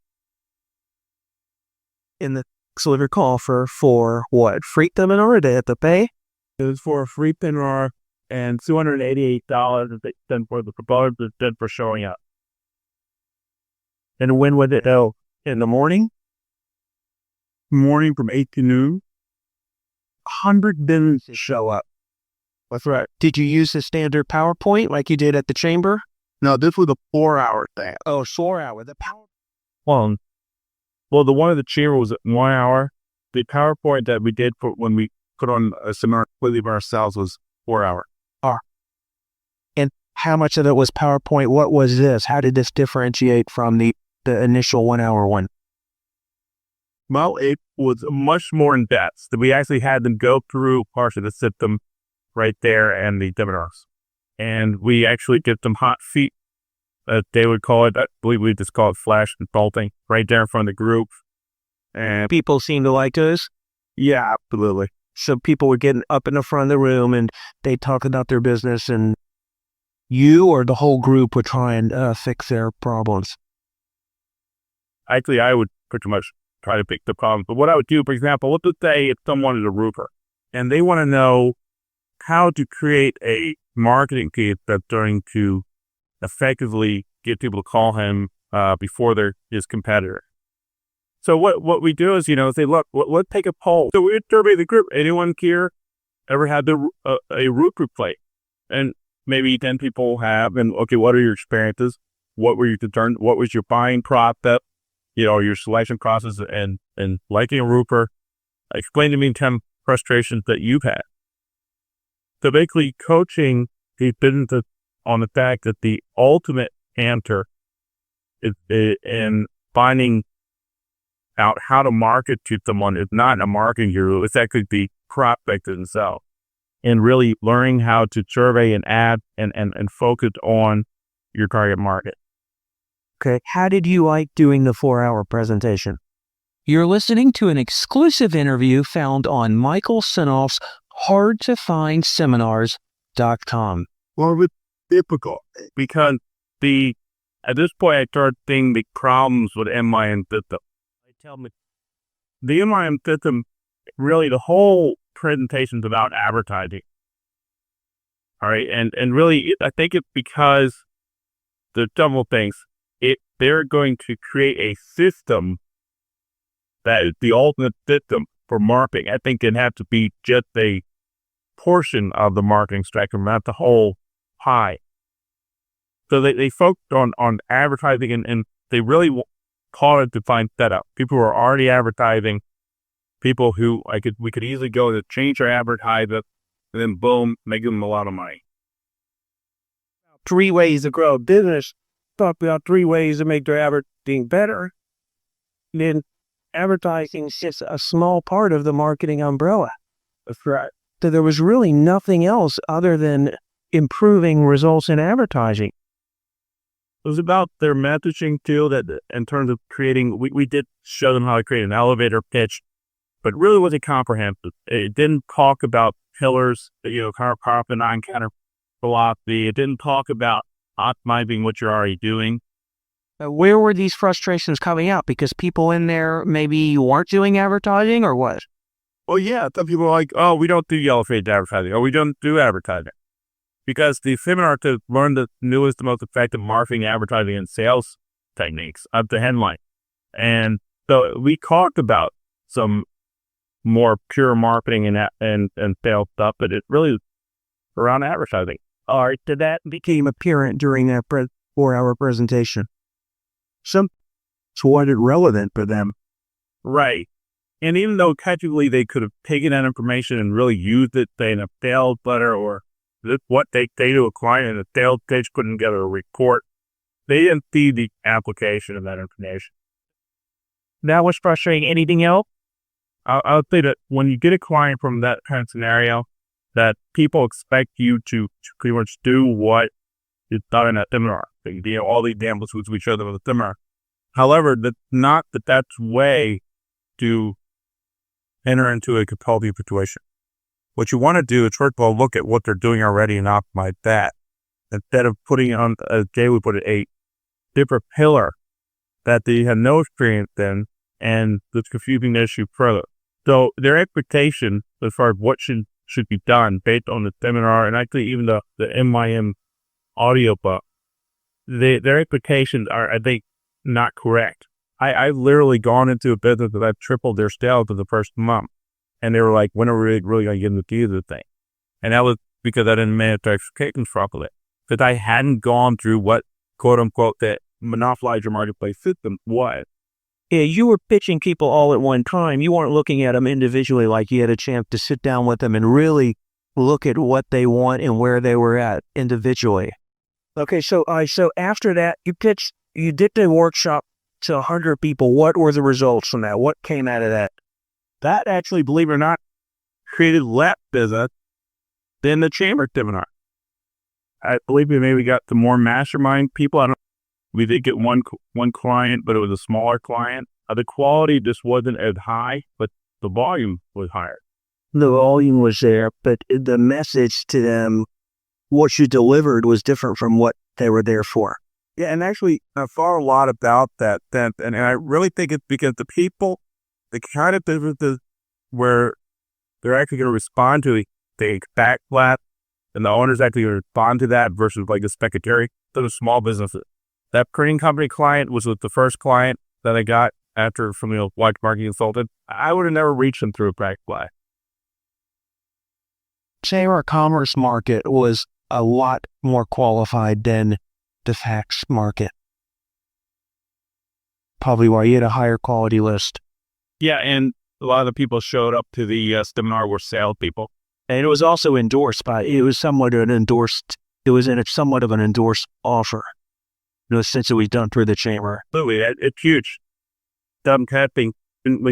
In the delivery call for what? Free seminar, or they have to pay? It was for a free seminar and $288 that they sent for the proposal, that did for showing up. And when would it go? In the morning? Morning from 8 to noon. 100 businesses show up. That's right. Did you use the standard PowerPoint like you did at the chamber? No, this was a 4-hour thing. Oh, 4 hour. The power. Well, the one at the chamber was 1 hour. The PowerPoint that we did for when we put on a seminar completely by ourselves was 4 hours. And how much of it was PowerPoint? What was this? How did this differentiate from the initial 1 hour one? Well, it was much more in depth. We actually had them go through parts of the system right there and the seminars. And we actually get them hot feet, they would call it. I believe we just call it flash consulting, right there in front of the group. And People seem to like those. yeah, absolutely. So people would get up in the front of the room and they talk about their business, and you or the whole group would try and fix their problems. Actually, I would pretty much try to pick the problem. But what I would do, for example, let's just say if someone is a roofer and they want to know how to create a marketing kit that's going to effectively get people to call him before they're his competitor. So what we do is, say, look, let's take a poll. So we would survey the group. Anyone here ever had a roof replaced? And maybe 10 people have. And okay, what are your experiences? What were you concerned? What was your buying process? Your selection process and liking a roofer. Explain to me 10 frustrations that you've had. So basically coaching the businesses on the fact that the ultimate answer is in finding out how to market to someone is not a marketing guru. It's actually the prospect themselves, and really learning how to survey and add and focus on your target market. Okay. How did you like doing the 4 hour presentation? You're listening to an exclusive interview found on Michael Senoff's hardtofindseminars.com. Well, it was difficult. Because at this point I started seeing the problems with MIM system. The MIM system, really the whole presentation is about advertising. All right. And really, I think it's because there's several things. They're going to create a system that is the ultimate system for marketing. I think it has to be just a portion of the marketing spectrum, not the whole pie. So they focused on advertising and they really called it defined setup. People who are already advertising, people who we could easily go to change their advertisement and then boom, make them a lot of money. 3 ways to grow a business. Talk about 3 ways to make their advertising better. Then advertising is just a small part of the marketing umbrella. That's right. So there was really nothing else other than improving results in advertising. It was about their messaging too, that in terms of creating, we did show them how to create an elevator pitch, but really wasn't comprehensive. It didn't talk about pillars, counter and non-counter philosophy. It didn't talk about optimizing what you're already doing. Where were these frustrations coming out? Because people in there maybe weren't doing advertising, or what? Well, yeah, some people are like, oh, we don't do yellow page advertising, or we don't do advertising. Because the seminar to learn the newest, the most effective marketing, advertising, and sales techniques of the headline. And so we talked about some more pure marketing and sales stuff, but it really is around advertising. All right, that became apparent during that 4-hour presentation. So what is relevant for them? Right. And even though technically they could have taken that information and really used it, say, in a sales letter or what they say to a client in a sales pitch, put together a report, they didn't see the application of that information. That was frustrating. Anything else? I would say that when you get a client from that kind of scenario, that people expect you to pretty much do what is done in a seminar. All the examples which we showed them in the seminar. However, that's not that's way to enter into a competitive situation. What you want to do is, first of all, look at what they're doing already and optimize that. Instead of putting on, as Jay would put it, a different pillar that they have no experience in, and that's confusing the issue further. So their expectation as far as what should be done based on the seminar and actually even the MIM audio book, their expectations are, I think, not correct. I've literally gone into a business that I've tripled their sales in the first month. And they were like, when are we really going to get into the other thing? And that was because I didn't manage their expectations properly. Because I hadn't gone through what, quote unquote, that monopolize your marketplace system was. Yeah, you were pitching people all at one time. You weren't looking at them individually, like you had a chance to sit down with them and really look at what they want and where they were at individually. Okay, so after that, you did the workshop to 100 people. What were the results from that? What came out of that? That actually, believe it or not, created less business than the chamber seminar. I believe we maybe got some more mastermind people. We did get one client, but it was a smaller client. The quality just wasn't as high, but the volume was higher. The volume was there, but the message to them, what you delivered, was different from what they were there for. Yeah, and actually, I thought a lot about that. And I really think it's because the people, the kind of businesses where they're actually going to respond to the backlash, and the owner's actually going to respond to that versus like a secretary, those are small businesses. That printing company client was the first client that I got after from the watch marketing consultant. I would have never reached them through a backlash. Chamber commerce market was a lot more qualified than the fax market. Probably why you had a higher quality list. Yeah, and a lot of the people showed up to the seminar were salespeople. And it was also endorsed it was somewhat of an endorsed offer. Since it was done through the chamber. Absolutely, it's huge. When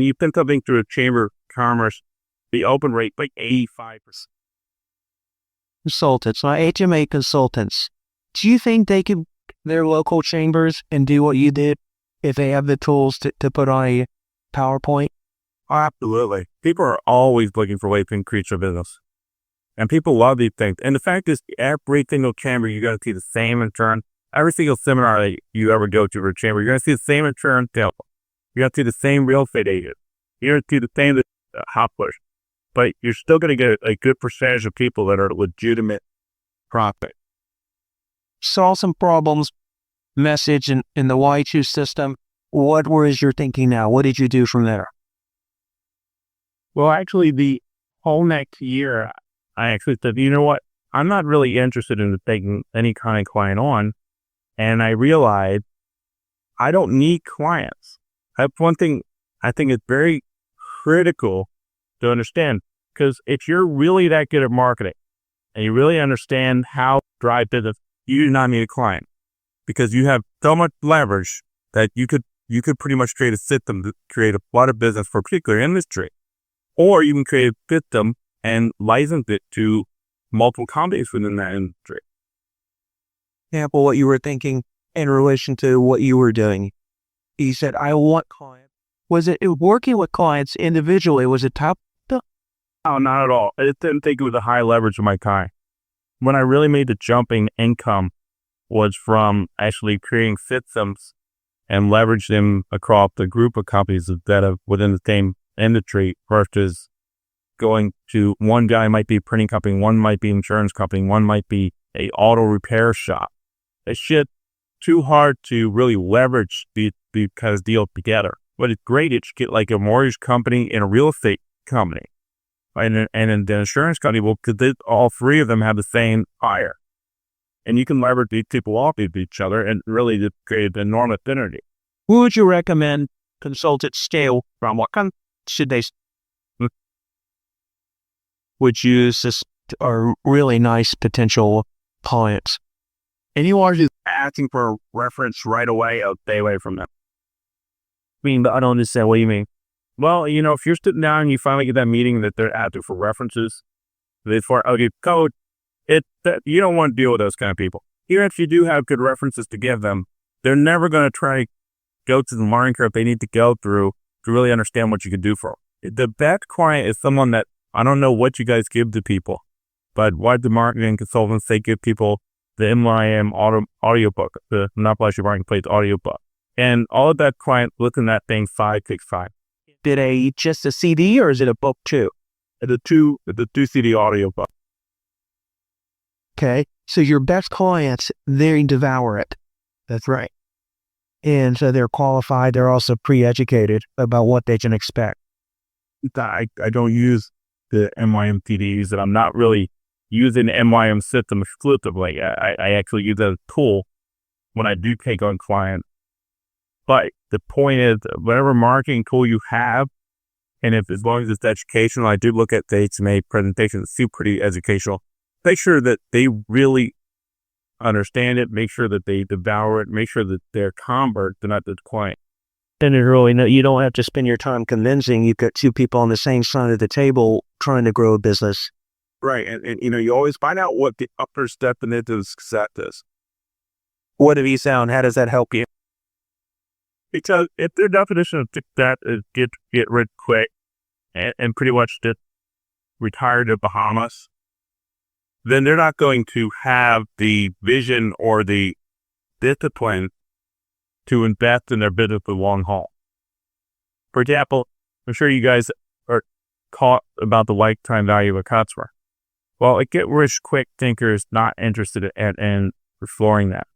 you send something through a chamber commerce, the open rate like 85%. Consultants, my HMA consultants, do you think they could, their local chambers, and do what you did if they have the tools to put on a PowerPoint? Absolutely. People are always looking for ways to increase their business. And people love these things. And the fact is, every single chamber, you got to see the same return. Every single seminar that you ever go to for a chamber, you're going to see the same insurance sales. You're going to see the same real estate agent. You're going to see the same hot push. But you're still going to get a good percentage of people that are legitimate profit. Saw some problems, message in the Y2 system. What was your thinking now? What did you do from there? Well, actually, the whole next year, I actually said, you know what? I'm not really interested in taking any kind of client on. And I realized I don't need clients. That's one thing I think is very critical to understand, because if you're really that good at marketing and you really understand how to drive business, you do not need a client, because you have so much leverage that you could pretty much create a system to create a lot of business for a particular industry, or you can create a system and license it to multiple companies within that industry. Example, what you were thinking in relation to what you were doing. You said, I want clients. Was it working with clients individually? Was it top? No, not at all. I didn't think it was a high leverage of my time. When I really made the jump in income was from actually creating systems and leverage them across the group of companies that are within the same industry versus going to one guy might be a printing company, one might be an insurance company, one might be a auto repair shop. It's shit too hard to really leverage the kind of deal together. But it's great if you get like a mortgage company and a real estate company, and then the insurance company, well, because all three of them have the same buyer. And you can leverage these people off of each other and really just create an enormous synergy. Who would you recommend consultants stay from? What kind should they would use this are really nice potential clients? Anyone who's asking for a reference right away, I'll stay away from them. But I don't understand what you mean. Well, if you're sitting down and you finally get that meeting that they're asking for references, okay, code, you don't want to deal with those kind of people. Even if you do have good references to give them, they're never going to try to go to the learning curve they need to go through to really understand what you can do for them. The best client is someone that, I don't know what you guys give to people, but what the marketing consultants, they give people the MIM audiobook, the Monopolize Your Marketplace audiobook. And all of that client looking at that thing 565. Did just a CD or is it a book too? The two CD audiobook. Okay. So your best clients, they devour it. That's right. And so they're qualified. They're also pre-educated about what they can expect. I don't use the MIM CDs, and I'm not really using the MIM system exclusively. I actually use that as a tool when I do take on clients. But the point is, whatever marketing tool you have, and as long as it's educational, I do look at the HMA presentations, it's still pretty educational. Make sure that they really understand it, make sure that they devour it, make sure that they're converts, they're not the client. Then you don't have to spend your time convincing. You've got two people on the same side of the table trying to grow a business. Right. And you always find out what the upper step into success is. What have you found? How does that help you? Because if their definition of success is get rich quick and pretty much just retire to Bahamas, then they're not going to have the vision or the discipline to invest in their business for the long haul. For example, I'm sure you guys are caught about the lifetime value of a customer. Well, a get rich quick thinker is not interested in exploring that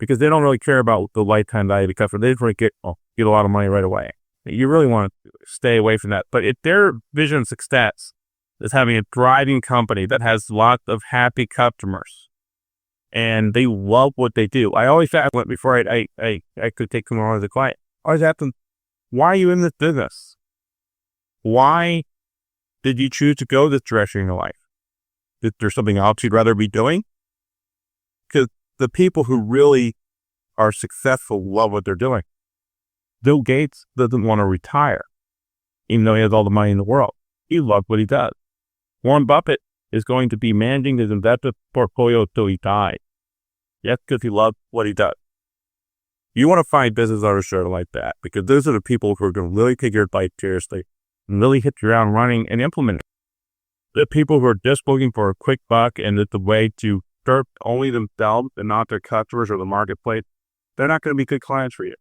because they don't really care about the lifetime value of the customer. They just want to get a lot of money right away. You really want to stay away from that. But if their vision of success is having a thriving company that has lots of happy customers and they love what they do. I always ask them before I could take them on as a client. I always ask them, why are you in this business? Why did you choose to go this direction in your life? Is there something else you'd rather be doing? Because the people who really are successful love what they're doing. Bill Gates doesn't want to retire, even though he has all the money in the world. He loves what he does. Warren Buffett is going to be managing his investment portfolio till he dies. Yes, because he loves what he does. You want to find business owners that are like that, because those are the people who are going to really take your advice seriously and really hit the ground running and implement it. The people who are just looking for a quick buck and it's a way to serve only themselves and not their customers or the marketplace, they're not going to be good clients for you.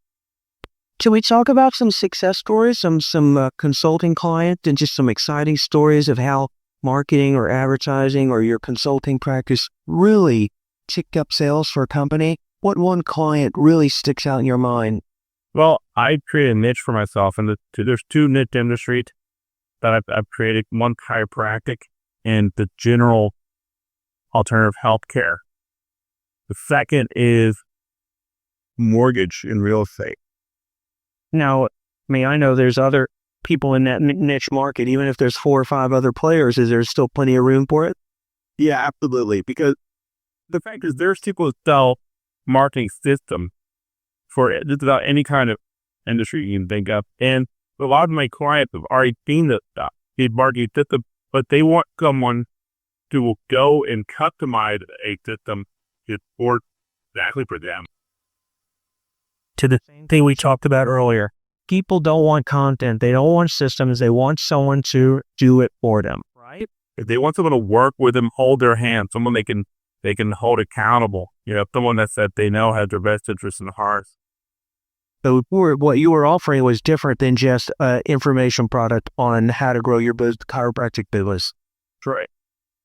Can we talk about some success stories, some consulting clients, and just some exciting stories of how marketing or advertising or your consulting practice really ticked up sales for a company? What one client really sticks out in your mind? Well, I created a niche for myself, and there's two niche industries that I've created. One, chiropractic, and the general alternative healthcare. The second is mortgage and real estate. Now, I know there's other people in that niche market. Even if there's 4 or 5 other players, is there still plenty of room for it? Yeah, absolutely. Because the fact is, there's people who sell marketing systems for just about any kind of industry you can think of. And a lot of my clients have already seen this stuff. These marketing systems, but they want someone to go and customize a system for exactly for them. To the same thing we talked about earlier. People don't want content. They don't want systems. They want someone to do it for them, right? If they want someone to work with them, hold their hand, someone they can hold accountable. Someone that they know has their best interest in heart. So what you were offering was different than just an information product on how to grow your chiropractic business. Right.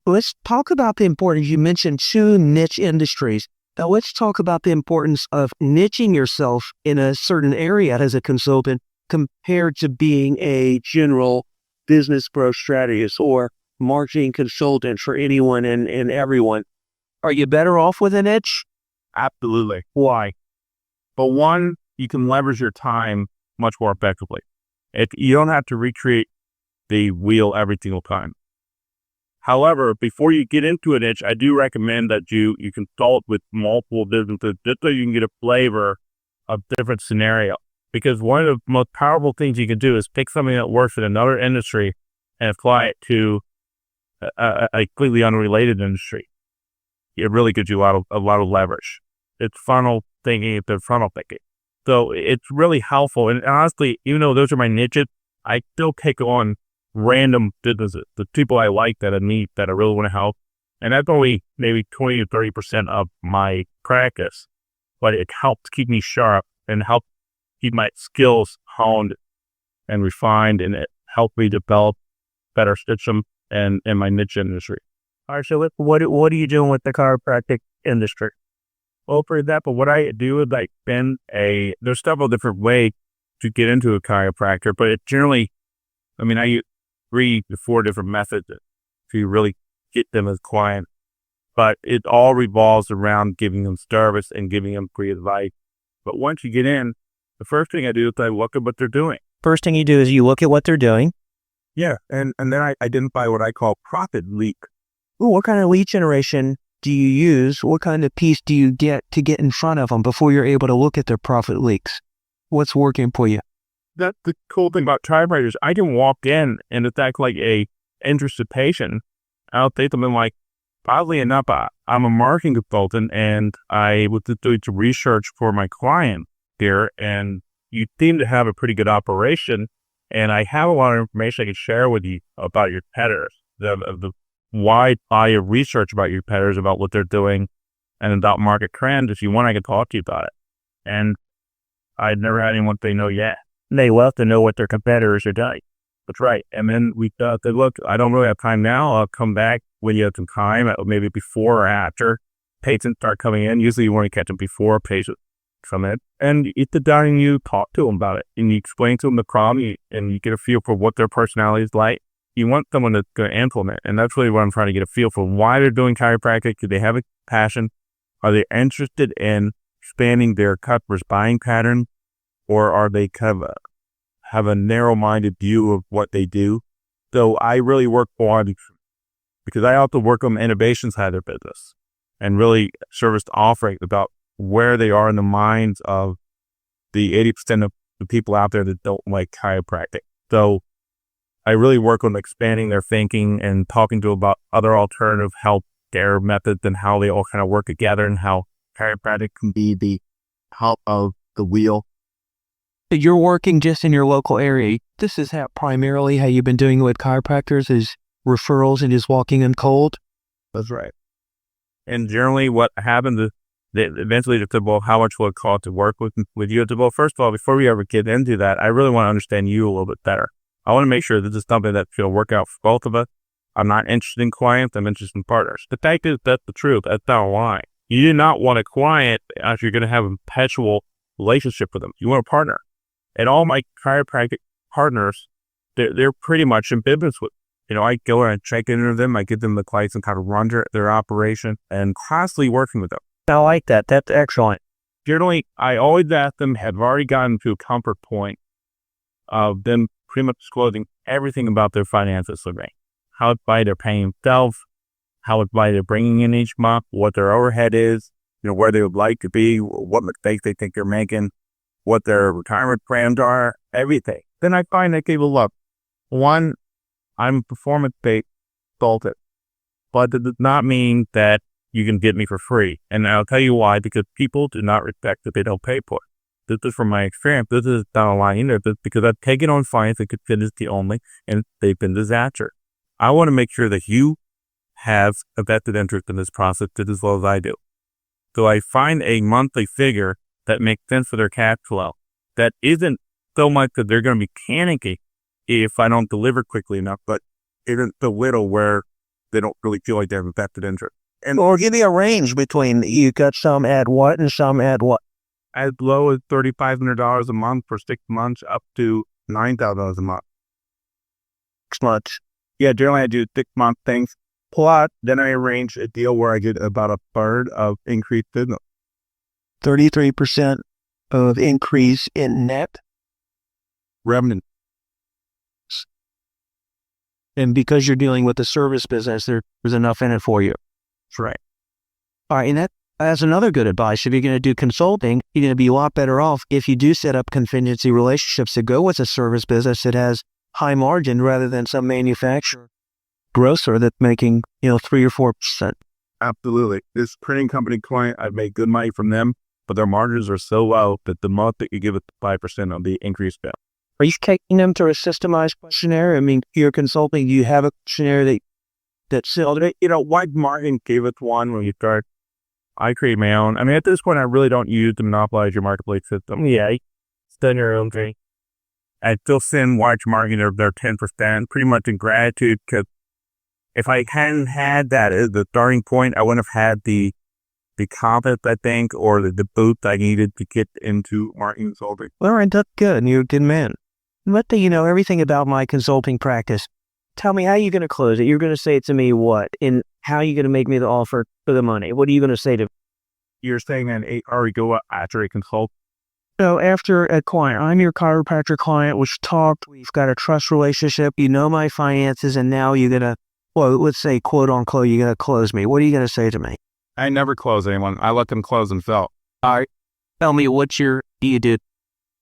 Let's talk about the importance. You mentioned 2 niche industries. Now let's talk about the importance of niching yourself in a certain area as a consultant compared to being a general business growth strategist or marketing consultant for anyone and everyone. Are you better off with a niche? Absolutely. Why? But one, you can leverage your time much more effectively. You don't have to recreate the wheel every single time. However, before you get into a niche, I do recommend that you consult with multiple businesses just so you can get a flavor of different scenario. Because one of the most powerful things you can do is pick something that works in another industry and apply it to a completely unrelated industry. It really gives you a lot of leverage. It's funnel thinking. So it's really helpful. And honestly, even though those are my niches, I still take on random businesses, the people I like that I meet that I really want to help. And that's only maybe 20 to 30% of my practice, but it helps keep me sharp and help keep my skills honed and refined, and it helped me develop better system and in my niche industry. All right, so what are you doing with the chiropractic industry? Well, for example, what I do is there's several different ways to get into a chiropractor, but it generally, I use 3 to 4 different methods to really get them as clients. But it all revolves around giving them service and giving them free advice. But once you get in, the first thing I do is I look at what they're doing. First thing you do is you look at what they're doing. Yeah, and then I identify what I call profit leak. Ooh, what kind of lead generation do you use? What kind of piece do you get to get in front of them before you're able to look at their profit leaks? What's working for you? That's the cool thing about chiropractors. I can walk in and it's act like a interested patient. I'll say something like, oddly enough, I'm a marketing consultant and I was just doing some research for my client here, and you seem to have a pretty good operation, and I have a lot of information I can share with you about your competitors, the wide body of research about your competitors, about what they're doing, and about market trends. If you want, I can talk to you about it. And I'd never had anyone say no yet. They love to know what their competitors are doing. That's right. And then we said, look, I don't really have time now. I'll come back when you have some time, maybe before or after patients start coming in. Usually you want to catch them before patients come in. And you sit down and you talk to them about it. And you explain to them the problem, and you get a feel for what their personality is like. You want someone that's going to implement. And that's really what I'm trying to get a feel for. Why they're doing chiropractic. Do they have a passion? Are they interested in expanding their customers' buying pattern? Or are they kind of have a narrow-minded view of what they do? So I really work on, because I also work on the innovation side of their business and really service the offering about where they are in the minds of the 80% of the people out there that don't like chiropractic. So I really work on expanding their thinking and talking to them about other alternative health care methods and how they all kind of work together and how chiropractic can be the help of the wheel. You're working just in your local area. This is primarily how you've been doing it with chiropractors, is referrals and just walking in cold? That's right. And generally what happens is eventually they said, well, how much will it cost to work with you? I said, well, first of all, before we ever get into that, I really want to understand you a little bit better. I want to make sure this is something that's going to work out for both of us. I'm not interested in clients. I'm interested in partners. The fact is, that's the truth. That's not a lie. You do not want a client if you're going to have a perpetual relationship with them. You want a partner. And all my chiropractic partners, they're pretty much in business with. I go and check in with them. I give them the advice and kind of run their operation and constantly working with them. I like that. That's excellent. Generally, I always ask them, have already gotten to a comfort point of them pretty much disclosing everything about their finances with me. How much they're paying themselves, how much they're bringing in each month, what their overhead is, where they would like to be, what mistakes they think they're making, what their retirement plans are, everything. Then I find that people look. One, I'm a performance-based consultant, but that does not mean that you can get me for free. And I'll tell you why, because people do not respect that they don't pay for it. This is from my experience. This is not a lie either, because I've taken on clients that could finish the only, and they've been disaster. I want to make sure that you have a vested interest in this process just as well as I do. So I find a monthly figure that makes sense for their cash flow. That isn't so much that they're going to be panicky if I don't deliver quickly enough, but isn't so little where they don't really feel like they have a vested interest. Or give me a range between you got some at what and some at what. As low as $3,500 a month for 6 months up to $9,000 a month. 6 months. Yeah, generally I do 6-month things. Plus, then I arrange a deal where I get about a third of increased business. 33% of increase in net. Revenue. And because you're dealing with the service business, there's enough in it for you. That's right. All right, and that's another good advice. If you're going to do consulting, you're going to be a lot better off if you do set up contingency relationships to go with a service business that has high margin rather than some manufacturer grocer that's making 3 or 4%. Absolutely. This printing company client, I've made good money from them, but their margins are so low that the month that you give it 5% of the increased bill. Are you taking them to a systemized questionnaire? I mean, you're consulting. Do you have a questionnaire that's So, White Martin gave us one when you start. I create my own. I mean, at this point, I really don't use to monopolize your marketplace system. Yeah, it's done your own thing. I still send White Martin their 10%, pretty much in gratitude, because if I hadn't had that as the starting point, I wouldn't have had the confidence, I think, or the boost I needed to get into marketing consulting. All right, that's good. You're a good man. Let you know everything about my consulting practice. Tell me, how are you going to close it? You're going to say to me what? And how are you going to make me the offer for the money? What are you going to say to me? You're saying that we go after a consult. So after a client, I'm your chiropractor client. We've talked. We've got a trust relationship. You know my finances. And now you're going to, let's say, quote unquote, you're going to close me. What are you going to say to me? I never close anyone. I let them close themselves. All right. Tell me what you do.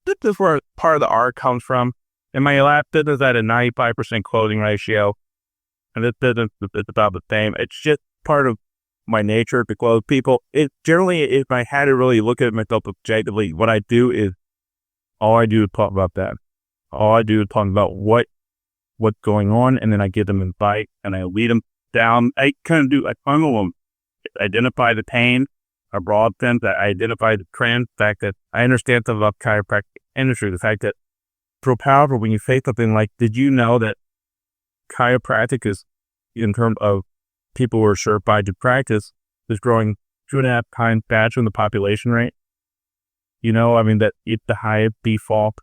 This is where part of the art comes from. In my last business, I had a 95% closing ratio. And this business is about the same. It's just part of my nature to close people. It generally, if I had to really look at myself objectively, what I do is talk about that. All I do is talk about what's going on, and then I give them advice and I lead them down. I funnel them, identify the pain, a broad sense, that I identify the trend, the fact that I understand something about chiropractic industry, the fact that it's real powerful when you say something like, did you know that chiropractic is, in terms of people who are certified to practice, is growing 2.5 times faster than the population rate? That it's the highest default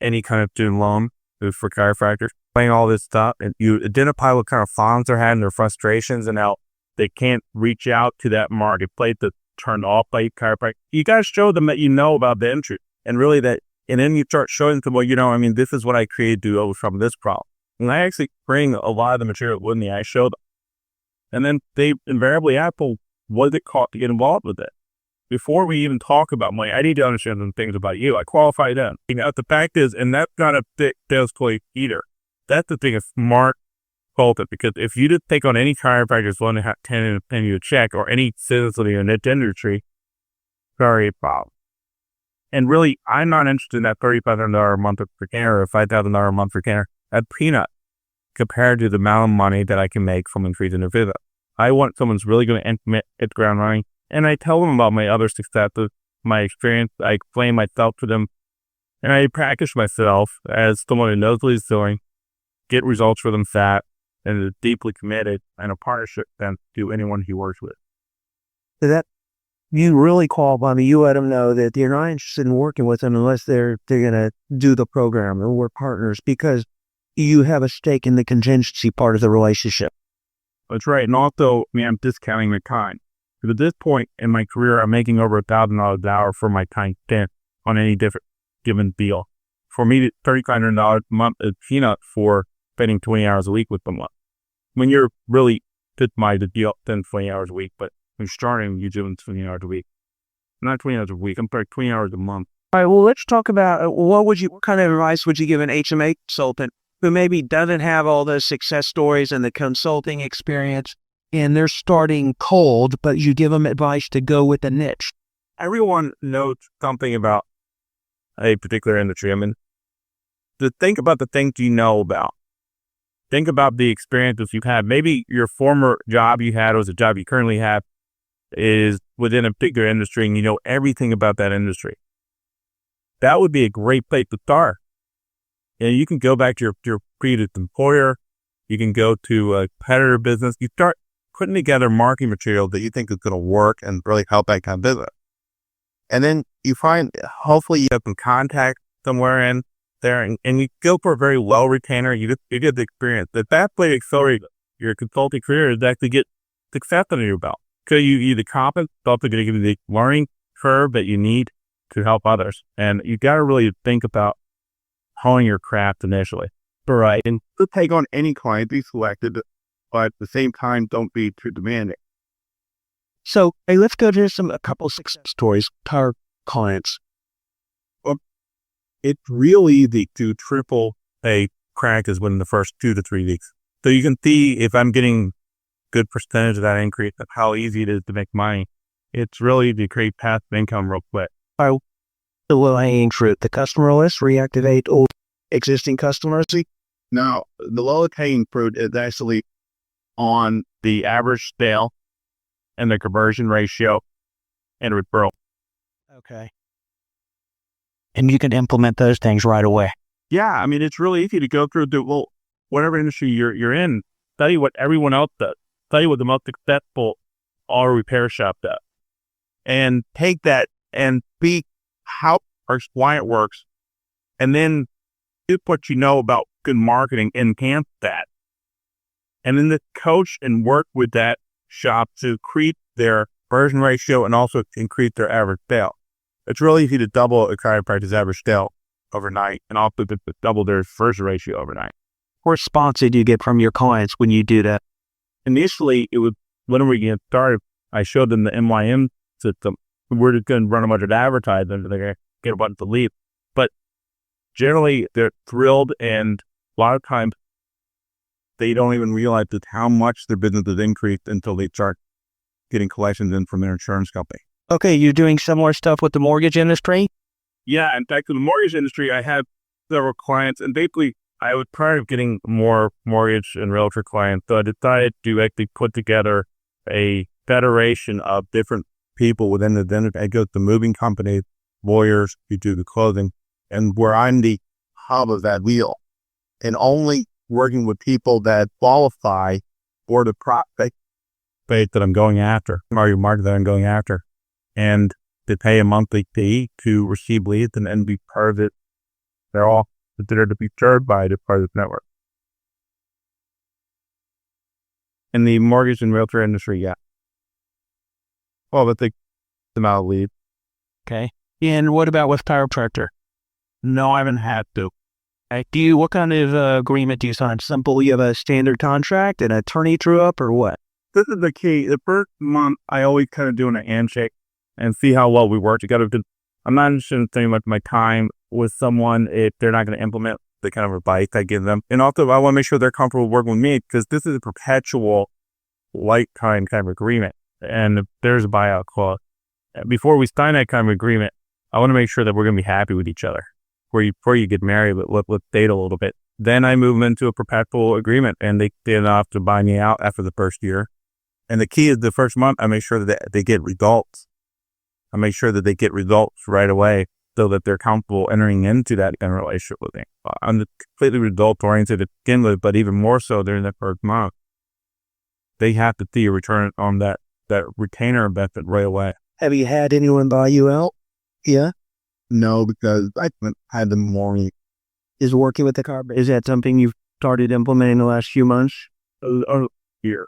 any kind of student loan is for chiropractors. Playing all this stuff, and you identify what kind of problems they're having, their frustrations, and how they can't reach out to that marketplace that's turned off by chiropractic. You got to show them that you know about the industry, and really and then you start showing them, this is what I created to overcome this problem. And I actually bring a lot of the material with me. I show them. And then they invariably ask, what does it cost to get involved with it? Before we even talk about money, I need to understand some things about you. I qualify them. The fact is, and that's not a thick sales play either. That's the thing, a smart consultant, because if you just take on any chiropractor's willing to have 10 and send you a check, or any citizen in that industry, sorry, problem. And really, I'm not interested in that $3,500 a month for retainer or $5,000 a month for retainer. That's peanut compared to the amount of money that I can make from increasing their visit. I want someone who's really going to hit the ground running. And I tell them about my other successes, my experience. I explain myself to them. And I practice myself as someone who knows what he's doing, get results for them fast, and is deeply committed and a partnership then to anyone he works with. So that you really qualify me. You let them know that you're not interested in working with them unless they're going to do the program, or we're partners, because you have a stake in the contingency part of the relationship. That's right. And also, I'm discounting the time. Because at this point in my career, I'm making over $1,000 an hour for my time spent on any different given deal. For me, $3,500 a month is peanut for spending 20 hours a week with them. When you're really my deal, then 20 hours a week. But when you're starting, you're doing 20 hours a week. Not 20 hours a week. I'm sorry, 20 hours a month. All right. Well, let's talk about what kind of advice would you give an HMA consultant who maybe doesn't have all those success stories and the consulting experience, and they're starting cold, but you give them advice to go with a niche? Everyone knows something about a particular industry. To think about the things you know about. Think about the experiences you've had. Maybe your former job you had, or the job you currently have, is within a particular industry, and you know everything about that industry. That would be a great place to start. You can go back to your previous employer. You can go to a competitor business. You start putting together marketing material that you think is going to work and really help that kind of business. And then you find, hopefully you have some contact somewhere in there, and you go for a very low retainer. You get the experience. The best way to accelerate your consulting career is to actually get success under your belt. Because you the competence, it's also going to give you the learning curve that you need to help others. And you got to really think about honing your craft initially. Right. And to take on any client, be selected, but at the same time, don't be too demanding. So, hey, let's go to a couple success stories with our clients. It's real easy to triple a practice within the first 2 to 3 weeks. So you can see if I'm getting good percentage of that increase and how easy it is to make money. It's really easy to create passive income real quick. The low-hanging fruit, the customer list, reactivate old existing customers. Now, the lowest hanging fruit is actually on The average sale and the conversion ratio and referral. Okay. And you can implement those things right away. Yeah, I mean, it's really easy to go through whatever industry you're in, study what everyone else does, study what the most successful auto repair shop does, and take that and see how our client works, and then do what you know about good marketing, enhance that, and then coach and work with that shop to increase their conversion ratio and also increase their average sale. It's really easy to double a chiropractor's average sale overnight and also to double their conversion ratio overnight. What response did you get from your clients when you do that? Initially, it was when we get started, I showed them the MYM system. We're just going to run a bunch of advertising and they're going to get a bunch of leads. But generally, they're thrilled, and a lot of times they don't even realize just how much their business has increased until they start getting collections in from their insurance company. Okay, you're doing similar stuff with the mortgage industry? Yeah, in fact, in the mortgage industry, I have several clients, and basically, I was tired of getting more mortgage and realtor clients, so I decided to actually put together a federation of different people within the industry. I go to moving companies, lawyers who do the closing, and where I'm the hub of that wheel, and only working with people that qualify for the prospect base that I'm going after, or market that I'm going after, and to pay a monthly fee to receive leads and be part of it. They're all considered to be served by the part of this network. In the mortgage and realtor industry, yeah. Well, but the amount of leads. Okay. And what about with chiropractor? No, I haven't had to. Okay. What kind of agreement do you sign? Simple, you have a standard contract, an attorney drew up, or what? This is the key. The first month, I always kind of doing a handshake and see how well we work together. I'm not interested in spending much of my time with someone if they're not going to implement the kind of advice I give them. And also, I want to make sure they're comfortable working with me, because this is a perpetual lifetime kind of agreement. And if there's a buyout clause, before we sign that kind of agreement, I want to make sure that we're going to be happy with each other. Before you get married, let's date a little bit. Then I move them into a perpetual agreement, and they don't have to buy me out after the first year. And the key is the first month, I make sure that they get results. I make sure that they get results right away so that they're comfortable entering into that kind of relationship with me. I'm completely result-oriented to begin with, but even more so during the first month. They have to see a return on that retainer investment right away. Have you had anyone buy you out? Yeah. no, because I haven't had them morning. Is working with the chiropractor, is that something you've started implementing the last few months? Here.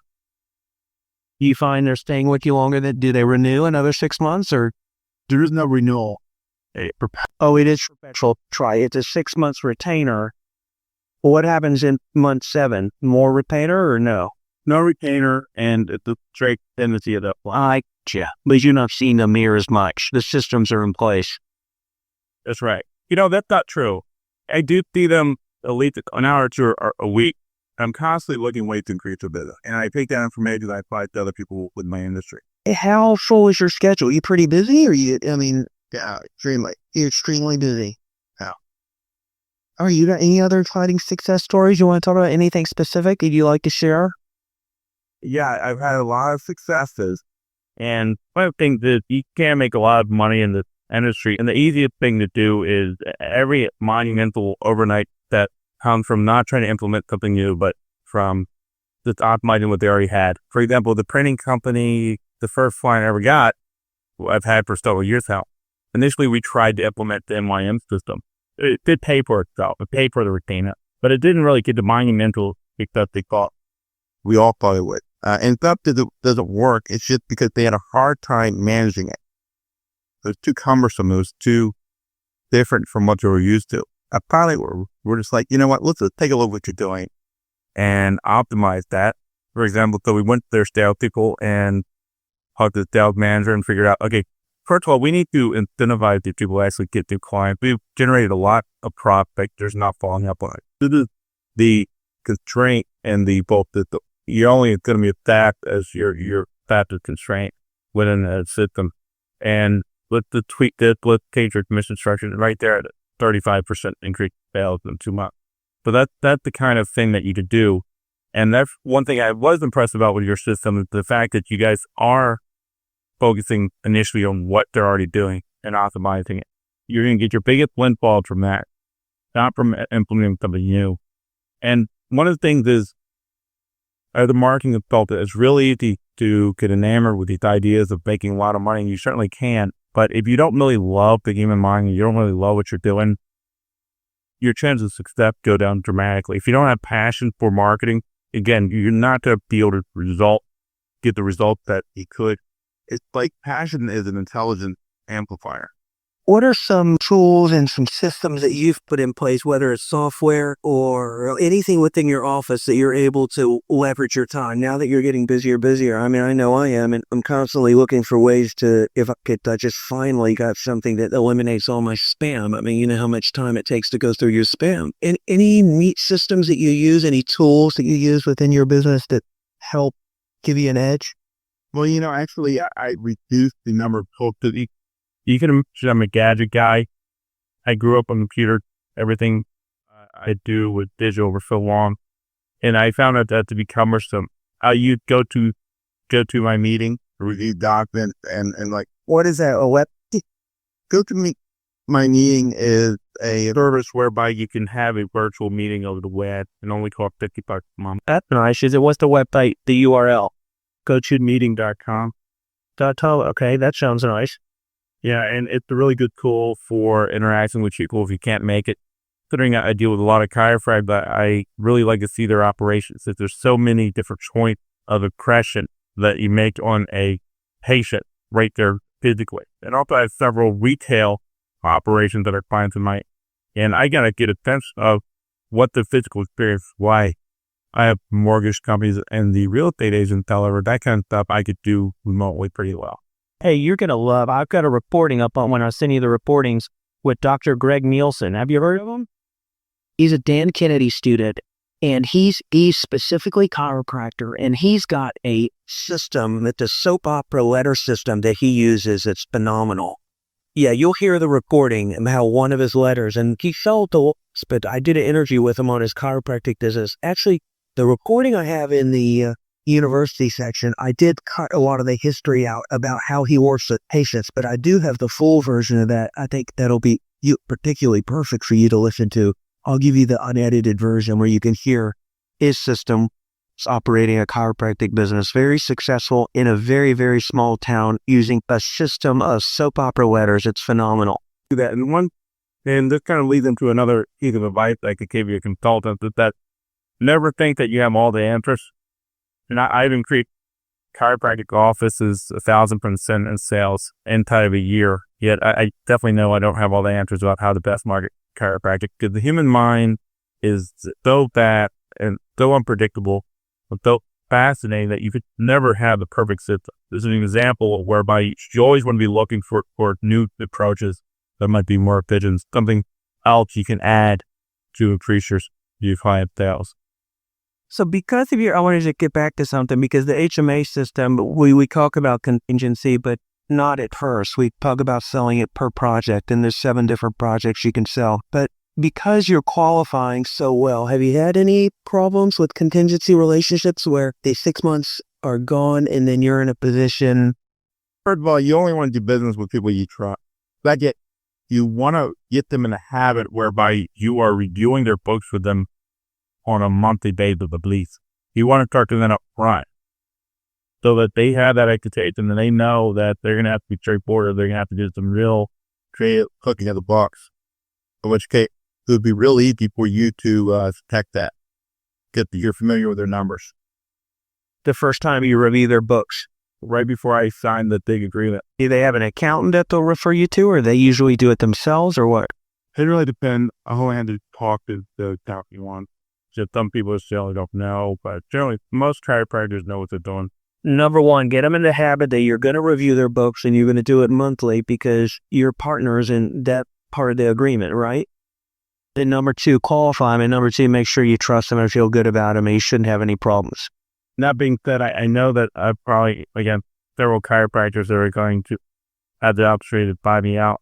Do you find they're staying with you longer than, do they renew another 6 months, or? There is no renewal. Oh, it is perpetual. Try it's a 6 months retainer. What happens in month 7? More retainer or no? No retainer, and the straight tendency of that. I gotcha. But you're not seeing them near as much. The systems are in place. That's right. That's not true. I do see them at least an hour or two a week. I'm constantly looking ways to increase their business, and I take that information that I apply to other people with my industry. How full is your schedule? You pretty busy, or Yeah, extremely. you're extremely busy? Yeah. All right, you got any other exciting success stories you want to talk about? Anything specific that you like to share? Yeah, I've had a lot of successes, and one of the things is you can make a lot of money in this industry, and the easiest thing to do is every monumental overnight that comes from not trying to implement something new, but from that's optimizing what they already had. For example, the printing company, the first client I ever got, I've had for several years now. Initially, we tried to implement the NYM system. It did pay for itself. It paid for the retainer, but it didn't really get the monumental success they thought. We all thought it would. And stuff doesn't work. It's just because they had a hard time managing it. It was too cumbersome. It was too different from what they were used to. Finally, we're just like, you know what? Let's just take a look at what you're doing and optimize that. For example, so we went to their sales people and talked to the sales manager and figured out, okay, first of all, we need to incentivize these people to actually get new clients. We've generated a lot of profit. There's not following up on it. This is the constraint and you're only going to be fast as your fastest constraint within a system. And let's tweak this, let's change your commission structure right there at 35% increase in sales in 2 months. So that's the kind of thing that you could do. And that's one thing I was impressed about with your system is the fact that you guys are focusing initially on what they're already doing and optimizing it. You're going to get your biggest windfall from that, not from implementing something new. And one of the things is, as a marketing consultant, it's really easy to get enamored with these ideas of making a lot of money. You certainly can. But if you don't really love the human mind and you don't really love what you're doing, your chances of success go down dramatically. If you don't have passion for marketing, again, you're not going to be able to get the result that you could. It's like passion is an intelligent amplifier. What are some tools and some systems that you've put in place, whether it's software or anything within your office that you're able to leverage your time now that you're getting busier? I mean, I know I am, and I'm constantly looking for ways to, if I could just finally got something that eliminates all my spam. I mean, you know how much time it takes to go through your spam. And any neat systems that you use, any tools that you use within your business that help give you an edge? Well, actually, I reduced the number of tools to You can imagine I'm a gadget guy. I grew up on computer. Everything I do with digital for so long. And I found out that to be cumbersome. You go to my meeting, review documents and like, What is that? my meeting is a service whereby you can have a virtual meeting over the web and only cost $50 a month. That's nice. What's the website, the URL? GoToMeeting.com. Okay, that sounds nice. Yeah, and it's a really good tool for interacting with people if you can't make it. Considering I deal with a lot of chiropractic, but I really like to see their operations. If there's so many different points of impression that you make on a patient right there physically. And also I have several retail operations that are clients of mine. And I got to get a sense of what the physical experience is. Why I have mortgage companies and the real estate agents, however, that kind of stuff I could do remotely pretty well. Hey, you're going to love, I've got a reporting up on when I send you the reportings with Dr. Greg Nielsen. Have you heard of him? He's a Dan Kennedy student, and he's specifically chiropractor, and he's got a system that the soap opera letter system that he uses. It's phenomenal. Yeah, you'll hear the reporting and how one of his letters, and he felt but I did an interview with him on his chiropractic business. Actually, the reporting I have in the university section, I did cut a lot of the history out about how he works with patients, but I do have the full version of that. I think that'll be particularly perfect for you to listen to. I'll give you the unedited version where you can hear his system operating a chiropractic business, very successful in a very, very small town using a system of soap opera letters. It's phenomenal. Do that. And this kind of leads into another piece of advice I could give you a consultant that never think that you have all the answers. And I even create chiropractic offices 1,000% in sales inside of a year. Yet I definitely know I don't have all the answers about how to best market chiropractic, because the human mind is so bad and so unpredictable and so fascinating that you could never have the perfect system. This is an example whereby you always want to be looking for new approaches that might be more efficient, something else you can add to increase your client sales. So because of I wanted to get back to something, because the HMA system, we talk about contingency, but not at first. We talk about selling it per project, and there's 7 different projects you can sell. But because you're qualifying so well, have you had any problems with contingency relationships where the 6 months are gone and then you're in a position? First of all, you only want to do business with people you trust. You want to get them in a habit whereby You are reviewing their books with them on a monthly basis at least. You want to talk to them up front so that they have that expectation and they know that they're going to have to be straightforward or they're going to have to do some real Create cooking of the box. In which case, it would be real easy for you to detect that. You're familiar with their numbers. The first time you review their books, right before I signed the big agreement. do they have an accountant that they'll refer you to, or they usually do it themselves, or what? It really depends on who I had to talk to the account you want. Just some people still don't know, but generally most chiropractors know what they're doing. Number one, get them in the habit that you're going to review their books and you're going to do it monthly because you're partners in that part of the agreement, right? And number two, qualify them. And number two, make sure you trust them and feel good about them and you shouldn't have any problems. That being said, I know that I probably, again, several chiropractors that are going to have the opportunity to buy me out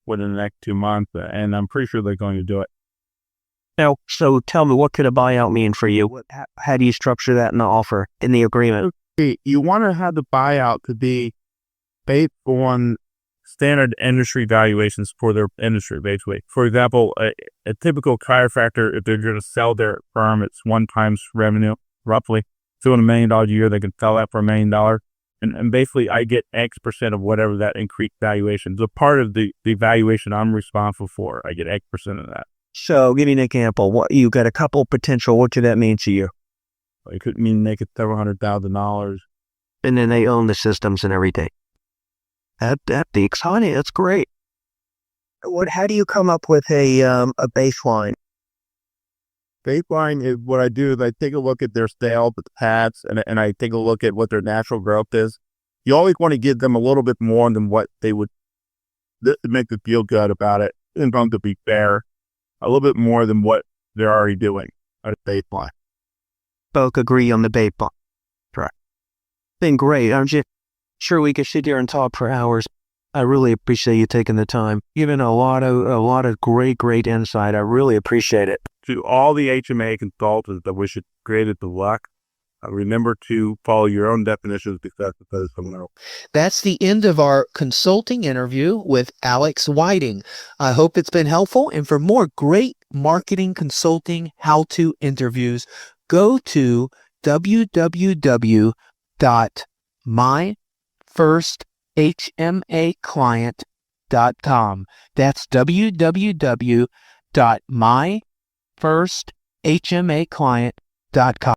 within the next 2 months, and I'm pretty sure they're going to do it. Now, so tell me, what could a buyout mean for you? How do you structure that in the offer, in the agreement? You want to have the buyout to be based on Standard industry valuations for their industry, basically. For example, a typical chiropractor, if they're going to sell their firm, it's 1 times revenue, roughly. $200 million a year, they can sell that for $1 million. And basically, I get X% of whatever that increased valuation. So part of the valuation I'm responsible for, I get X% of that. So give me an example. What you got a couple potential. What could that mean to you? It could mean making several $100,000. And then they own the systems and everything. That'd be exciting. That's great. How do you come up with a baseline? Baseline is what I do is I take a look at their sales, the paths, and I take a look at what their natural growth is. You always want to give them a little bit more than what they would to make them feel good about it. And to be fair, a little bit more than what they're already doing at a baseline. Both agree on the baseline. Correct. Been great. I'm just sure we could sit here and talk for hours. I really appreciate you taking the time, giving a lot of great insight. I really appreciate it. To all the HMA consultants that wish it greatest of luck, remember to follow your own definitions because of someone else. That's the end of our consulting interview with Alex Whiting. I hope it's been helpful. And for more great marketing consulting how-to interviews, go to www.myfirsthmaclient.com. That's www.myfirsthmaclient.com.